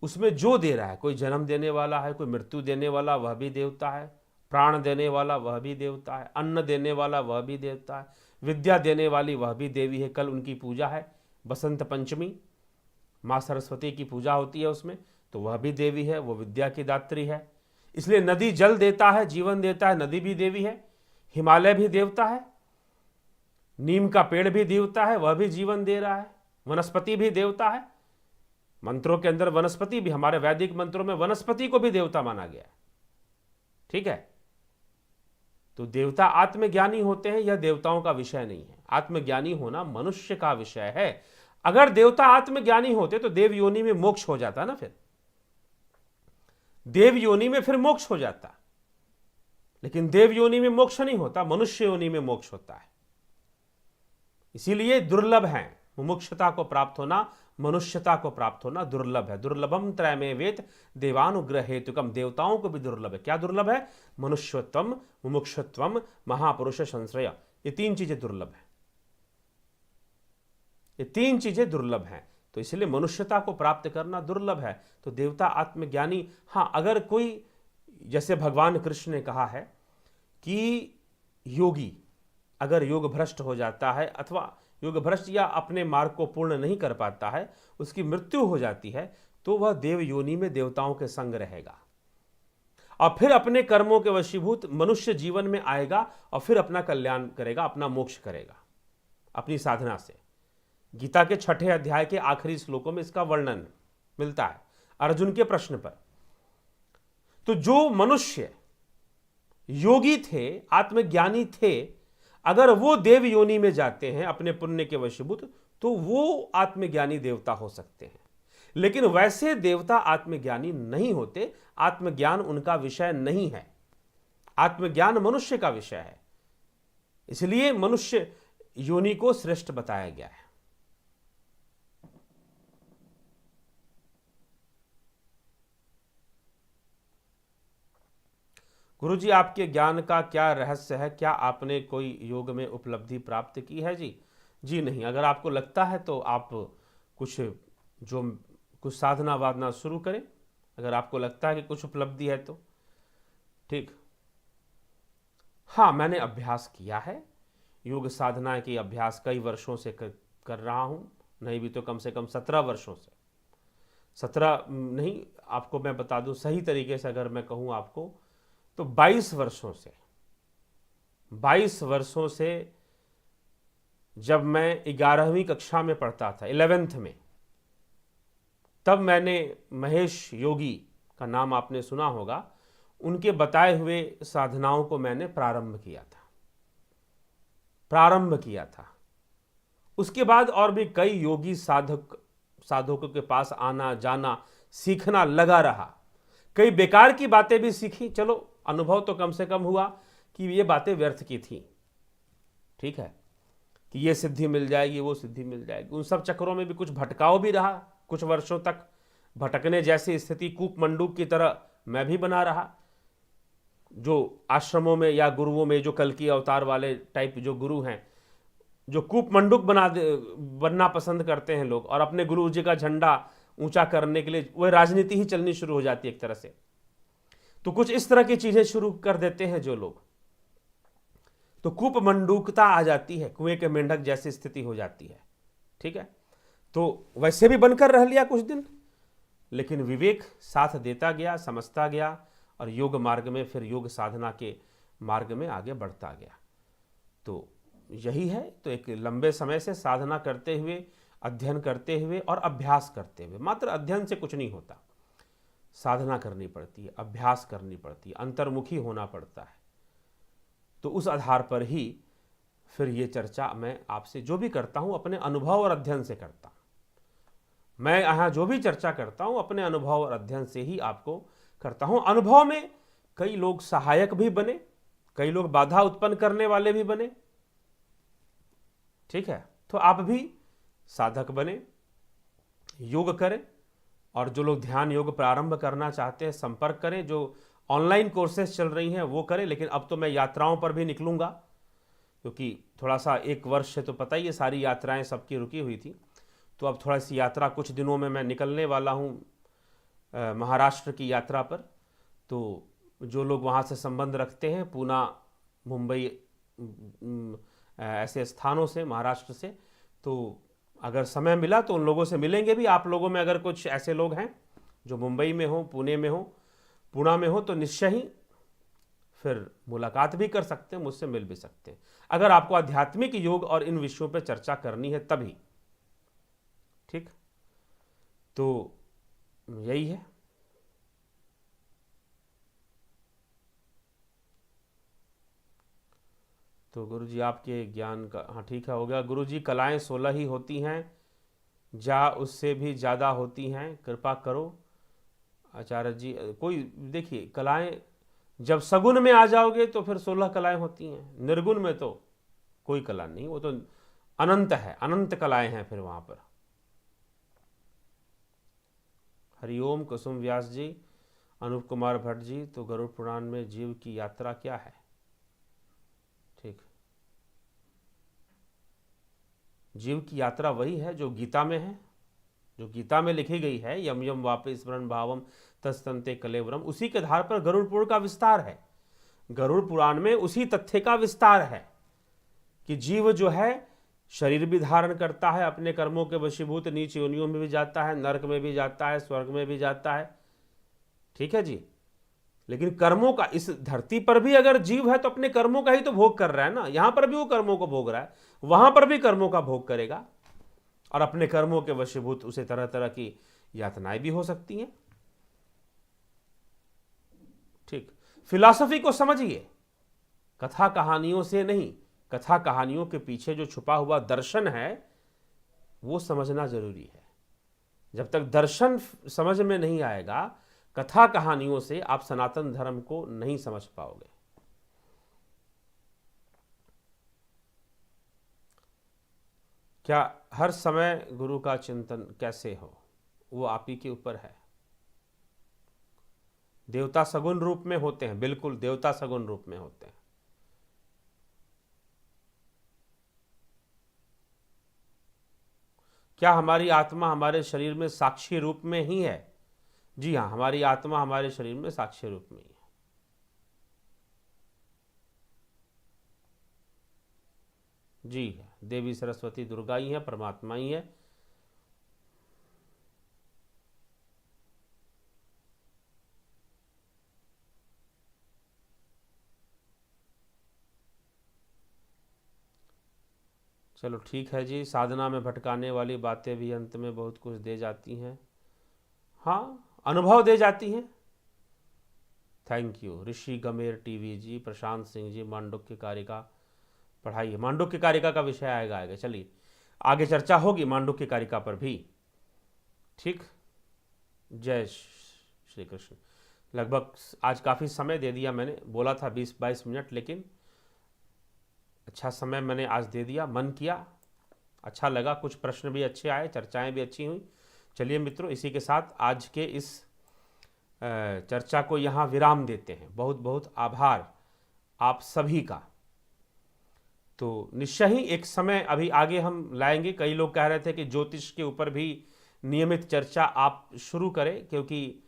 उसमें जो दे रहा है, कोई जन्म देने वाला है, कोई मृत्यु देने वाला, वह भी देवता है। प्राण देने वाला वह भी देवता है, अन्न देने वाला वह भी देवता है, विद्या देने वाली वह भी देवी है। कल उनकी पूजा है, बसंत पंचमी, माँ सरस्वती की पूजा होती है उसमें, तो वह भी देवी है, वो विद्या की दात्री है। इसलिए नदी जल देता है, जीवन देता है, नदी भी देवी है। हिमालय भी देवता है, नीम का पेड़ भी देवता है, वह भी जीवन दे रहा है। वनस्पति भी देवता है, मंत्रों के अंदर वनस्पति भी, हमारे वैदिक मंत्रों में वनस्पति को भी देवता माना गया है। ठीक है, तो देवता आत्मज्ञानी होते हैं, यह देवताओं का विषय नहीं है। आत्मज्ञानी होना मनुष्य का विषय है। अगर देवता आत्मज्ञानी होते तो देव योनि में मोक्ष हो जाता ना, फिर देव योनि में फिर मोक्ष हो जाता। लेकिन देव योनि में मोक्ष नहीं होता, मनुष्य योनि में मोक्ष होता है। इसीलिए दुर्लभ है मुमुक्षता को प्राप्त होना, मनुष्यता को प्राप्त होना दुर्लभ है। दुर्लभम त्रयमे वेत देवानुग्रह हेतुकम, देवताओं को भी दुर्लभ है। क्या दुर्लभ है? मनुष्यत्वम, मुमुक्षत्वम, महापुरुष संश्रय, ये तीन चीजें दुर्लभ है। ये तीन चीजें दुर्लभ हैं, तो इसलिए मनुष्यता को प्राप्त करना दुर्लभ है। तो देवता आत्मज्ञानी, हाँ, अगर कोई, जैसे भगवान कृष्ण ने कहा है कि योगी अगर योग भ्रष्ट हो जाता है, अथवा योग भ्रष्ट या अपने मार्ग को पूर्ण नहीं कर पाता है, उसकी मृत्यु हो जाती है, तो वह देव योनि में देवताओं के संग रहेगा और फिर अपने कर्मों के वशीभूत मनुष्य जीवन में आएगा और फिर अपना कल्याण करेगा, अपना मोक्ष करेगा अपनी साधना से। गीता के 6 अध्याय के आखिरी श्लोकों में इसका वर्णन मिलता है अर्जुन के प्रश्न पर। तो जो मनुष्य योगी थे, आत्मज्ञानी थे, अगर वो देव योनि में जाते हैं अपने पुण्य के वशीभूत, तो वो आत्मज्ञानी देवता हो सकते हैं। लेकिन वैसे देवता आत्मज्ञानी नहीं होते, आत्मज्ञान उनका विषय नहीं है। आत्मज्ञान मनुष्य का विषय है, इसलिए मनुष्य योनि को श्रेष्ठ बताया गया है। गुरुजी, आपके ज्ञान का क्या रहस्य है? क्या आपने कोई योग में उपलब्धि प्राप्त की है? जी नहीं। अगर आपको लगता है तो आप कुछ साधना वादना शुरू करें, अगर आपको लगता है कि कुछ उपलब्धि है तो। ठीक, हाँ, मैंने अभ्यास किया है, योग साधना की अभ्यास कई वर्षों से कर रहा हूँ, नहीं भी तो कम से कम 17 वर्षों से। 17 नहीं, आपको मैं बता दूँ सही तरीके से अगर मैं कहूँ आपको, तो 22 वर्षों से जब मैं 11वीं कक्षा में पढ़ता था, 11th में, तब मैंने महेश योगी का नाम आपने सुना होगा, उनके बताए हुए साधनाओं को मैंने प्रारंभ किया था। उसके बाद और भी कई योगी साधकों के पास आना जाना सीखना लगा रहा। कई बेकार की बातें भी सीखी, चलो अनुभव तो कम से कम हुआ कि ये बातें व्यर्थ की थी। ठीक है, कि ये सिद्धि मिल जाएगी, वो सिद्धि मिल जाएगी। उन सब चक्करों में भी कुछ भटकाव भी रहा, कुछ वर्षों तक भटकने जैसी स्थिति कूप मंडूक की तरह मैं भी बना रहा। जो आश्रमों में या गुरुओं में जो कल की अवतार वाले टाइप जो गुरु हैं, जो कूप मंडूक बनना पसंद करते हैं लोग, और अपने गुरु जी का झंडा ऊंचा करने के लिए वह राजनीति ही चलनी शुरू हो जाती है एक तरह से। तो कुछ इस तरह की चीजें शुरू कर देते हैं जो लोग, तो कूप मंडूकता आ जाती है, कुएं के मेंढक जैसी स्थिति हो जाती है। ठीक है, तो वैसे भी बनकर रह लिया कुछ दिन, लेकिन विवेक साथ देता गया, समझता गया, और योग मार्ग में, फिर योग साधना के मार्ग में आगे बढ़ता गया। तो यही है, तो एक लंबे समय से साधना करते हुए, अध्ययन करते हुए और अभ्यास करते हुए, मात्र अध्ययन से कुछ नहीं होता, साधना करनी पड़ती है, अभ्यास करनी पड़ती है, अंतर्मुखी होना पड़ता है। तो उस आधार पर ही फिर ये चर्चा मैं आपसे जो भी करता हूँ अपने अनुभव और अध्ययन से करता हूँ। मैं यहाँ जो भी चर्चा करता हूँ अपने अनुभव और अध्ययन से ही आपको करता हूँ। अनुभव में कई लोग सहायक भी बने, कई लोग बाधा उत्पन्न करने वाले भी बने। ठीक है, तो आप भी साधक बने, योग करें, और जो लोग ध्यान योग प्रारंभ करना चाहते हैं संपर्क करें। जो ऑनलाइन कोर्सेज चल रही हैं वो करें, लेकिन अब तो मैं यात्राओं पर भी निकलूंगा, क्योंकि थोड़ा सा 1 वर्ष से तो पता ही है सारी यात्राएं सबकी रुकी हुई थी। तो अब थोड़ा सी यात्रा कुछ दिनों में मैं निकलने वाला हूँ महाराष्ट्र की यात्रा पर। तो जो लोग वहाँ से संबंध रखते हैं, पूना, मुंबई, ऐसे स्थानों से, महाराष्ट्र से। तो अगर समय मिला तो उन लोगों से मिलेंगे भी। आप लोगों में अगर कुछ ऐसे लोग हैं जो मुंबई में हो, पुणे में हो, पुणे में हो, तो निश्चय ही फिर मुलाकात भी कर सकते हैं, मुझसे मिल भी सकते हैं, अगर आपको आध्यात्मिक योग और इन विषयों पर चर्चा करनी है तभी। ठीक, तो यही है। तो गुरुजी आपके ज्ञान का, हाँ ठीक है, हो गया। गुरुजी कलाएं 16 ही होती हैं या उससे भी ज़्यादा होती हैं, कृपा करो आचार्य जी। कोई देखिए, कलाएं जब सगुन में आ जाओगे तो फिर 16 कलाएं होती हैं, निर्गुण में तो कोई कला नहीं, वो तो अनंत है, अनंत कलाएं हैं फिर वहां पर। हरिओम कुसुम व्यास जी, अनूप कुमार भट्ट जी। तो गरुड़ पुराण में जीव की यात्रा क्या है? ठीक, जीव की यात्रा वही है जो गीता में है, जो गीता में लिखी गई है, यम यम वापि स्मरण भावम तस्तंते कलेवरम। उसी के आधार पर गरुड़ पुराण का विस्तार है। गरुड़ पुराण में उसी तथ्य का विस्तार है कि जीव जो है शरीर भी धारण करता है, अपने कर्मों के वशीभूत नीच योनियों में भी जाता है, नरक में भी जाता है, स्वर्ग में भी जाता है। ठीक है जी, लेकिन कर्मों का, इस धरती पर भी अगर जीव है तो अपने कर्मों का ही तो भोग कर रहा है ना। यहां पर भी वो कर्मों को भोग रहा है, वहां पर भी कर्मों का भोग करेगा, और अपने कर्मों के वशीभूत उसे तरह तरह की यातनाएं भी हो सकती हैं। ठीक, फिलॉसफी को समझिए, कथा कहानियों से नहीं, कथा कहानियों के पीछे जो छुपा हुआ दर्शन है वो समझना जरूरी है। जब तक दर्शन समझ में नहीं आएगा, कथा कहानियों से आप सनातन धर्म को नहीं समझ पाओगे। क्या हर समय गुरु का चिंतन कैसे हो, वो आप ही के ऊपर है। देवता सगुण रूप में होते हैं, बिल्कुल देवता सगुण रूप में होते हैं। क्या हमारी आत्मा हमारे शरीर में साक्षी रूप में ही है? जी हाँ, हमारी आत्मा हमारे शरीर में साक्षी रूप में ही है। जी है, देवी सरस्वती दुर्गा ही है, परमात्मा ही है। चलो ठीक है जी, साधना में भटकाने वाली बातें भी अंत में बहुत कुछ दे जाती हैं। हाँ, अनुभव दे जाती हैं। थैंक यू ऋषि गमेर टीवी जी, प्रशांत सिंह जी। मांडुक्य कारिका पढ़ाइए, मांडुक्य कारिका का विषय आएगा। चलिए आगे चर्चा होगी मांडुक्य कारिका पर भी। ठीक, जय श्री कृष्ण। लगभग आज काफ़ी समय दे दिया मैंने, बोला था 20-22 मिनट, लेकिन अच्छा समय मैंने आज दे दिया, मन किया, अच्छा लगा, कुछ प्रश्न भी अच्छे आए, चर्चाएं भी अच्छी हुई। चलिए मित्रों, इसी के साथ आज के इस चर्चा को यहाँ विराम देते हैं। बहुत बहुत आभार आप सभी का। तो निश्चय ही एक समय अभी आगे हम लाएंगे। कई लोग कह रहे थे कि ज्योतिष के ऊपर भी नियमित चर्चा आप शुरू करें, क्योंकि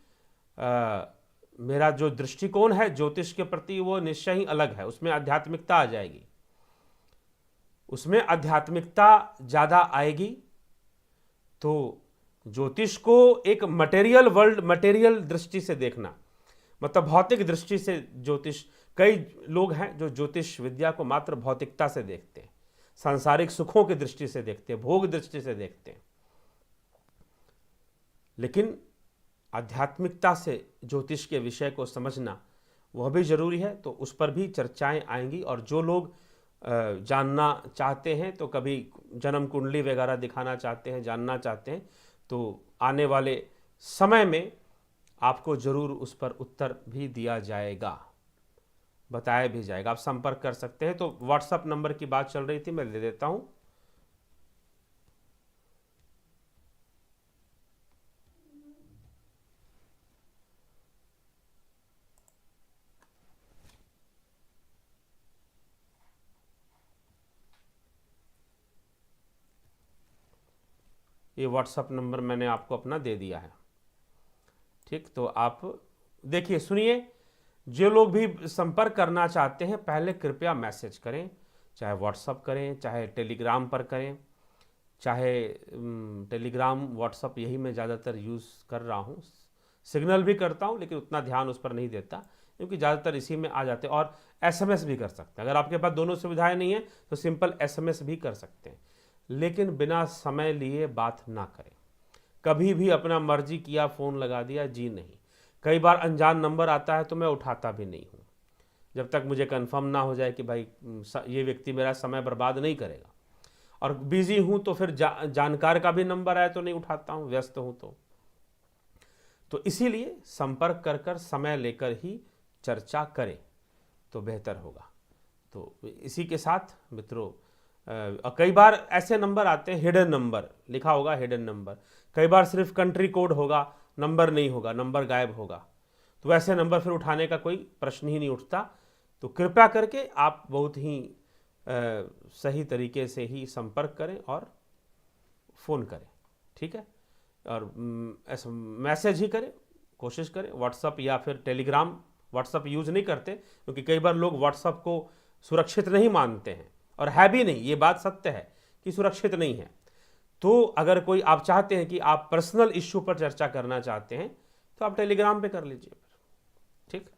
मेरा जो दृष्टिकोण है ज्योतिष के प्रति वो निश्चय ही अलग है। उसमें आध्यात्मिकता आ जाएगी, उसमें आध्यात्मिकता ज़्यादा आएगी। तो ज्योतिष को एक मटेरियल वर्ल्ड, मटेरियल दृष्टि से देखना, मतलब भौतिक दृष्टि से ज्योतिष, कई लोग हैं जो ज्योतिष विद्या को मात्र भौतिकता से देखते हैं, सांसारिक सुखों की दृष्टि से देखते हैं, भोग दृष्टि से देखते हैं। लेकिन आध्यात्मिकता से ज्योतिष के विषय को समझना वह भी जरूरी है। तो उस पर भी चर्चाएं आएंगी। और जो लोग जानना चाहते हैं, तो कभी जन्म कुंडली वगैरह दिखाना चाहते हैं, जानना चाहते हैं, तो आने वाले समय में आपको जरूर उस पर उत्तर भी दिया जाएगा, बताया भी जाएगा। आप संपर्क कर सकते हैं। तो व्हाट्सएप नंबर की बात चल रही थी, मैं दे देता हूं। ये व्हाट्सएप नंबर मैंने आपको अपना दे दिया है। ठीक, तो आप देखिए, सुनिए, जो लोग भी संपर्क करना चाहते हैं पहले कृपया मैसेज करें, चाहे व्हाट्सअप करें, चाहे टेलीग्राम पर करें, चाहे टेलीग्राम व्हाट्सअप यही मैं ज़्यादातर यूज़ कर रहा हूँ। सिग्नल भी करता हूँ लेकिन उतना ध्यान उस पर नहीं देता, क्योंकि ज़्यादातर इसी में आ जाते हैं। और एसएमएस भी कर सकते हैं, अगर आपके पास दोनों सुविधाएं नहीं हैं तो सिंपल एसएमएस भी कर सकते हैं, लेकिन बिना समय लिए बात ना करें। कभी भी अपना मर्जी किया फ़ोन लगा दिया, जी नहीं। कई बार अनजान नंबर आता है तो मैं उठाता भी नहीं हूँ, जब तक मुझे कंफर्म ना हो जाए कि भाई ये व्यक्ति मेरा समय बर्बाद नहीं करेगा। और बिजी हूँ तो फिर जानकार का भी नंबर आए तो नहीं उठाता हूँ, व्यस्त हूँ तो इसीलिए संपर्क कर कर समय लेकर ही चर्चा करें तो बेहतर होगा। तो इसी के साथ मित्रों, कई बार ऐसे नंबर आते हैं, हिडन नंबर लिखा होगा, हिडन नंबर, कई बार सिर्फ कंट्री कोड होगा, नंबर नहीं होगा, नंबर गायब होगा, तो वैसे नंबर फिर उठाने का कोई प्रश्न ही नहीं उठता। तो कृपया करके आप बहुत ही सही तरीके से ही संपर्क करें और फ़ोन करें, ठीक है। और ऐसा मैसेज ही करें, कोशिश करें। व्हाट्सअप या फिर टेलीग्राम, व्हाट्सअप यूज़ नहीं करते क्योंकि कई बार लोग व्हाट्सअप को सुरक्षित नहीं मानते हैं, और है भी नहीं, ये बात सत्य है कि सुरक्षित नहीं है। तो अगर कोई आप चाहते हैं कि आप पर्सनल इश्यू पर चर्चा करना चाहते हैं तो आप टेलीग्राम पे कर लीजिए, ठीक।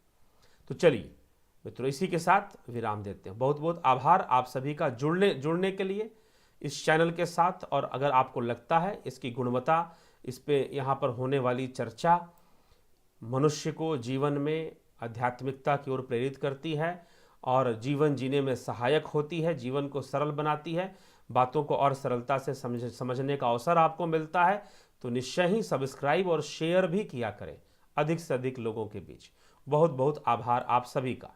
तो चलिए मित्रों, इसी के साथ विराम देते हैं। बहुत बहुत आभार आप सभी का जुड़ने के लिए इस चैनल के साथ। और अगर आपको लगता है इसकी गुणवत्ता, इस पे यहाँ पर होने वाली चर्चा मनुष्य को जीवन में आध्यात्मिकता की ओर प्रेरित करती है और जीवन जीने में सहायक होती है, जीवन को सरल बनाती है, बातों को और सरलता से समझने का अवसर आपको मिलता है, तो निश्चय ही सब्सक्राइब और शेयर भी किया करें अधिक से अधिक लोगों के बीच। बहुत बहुत आभार आप सभी का।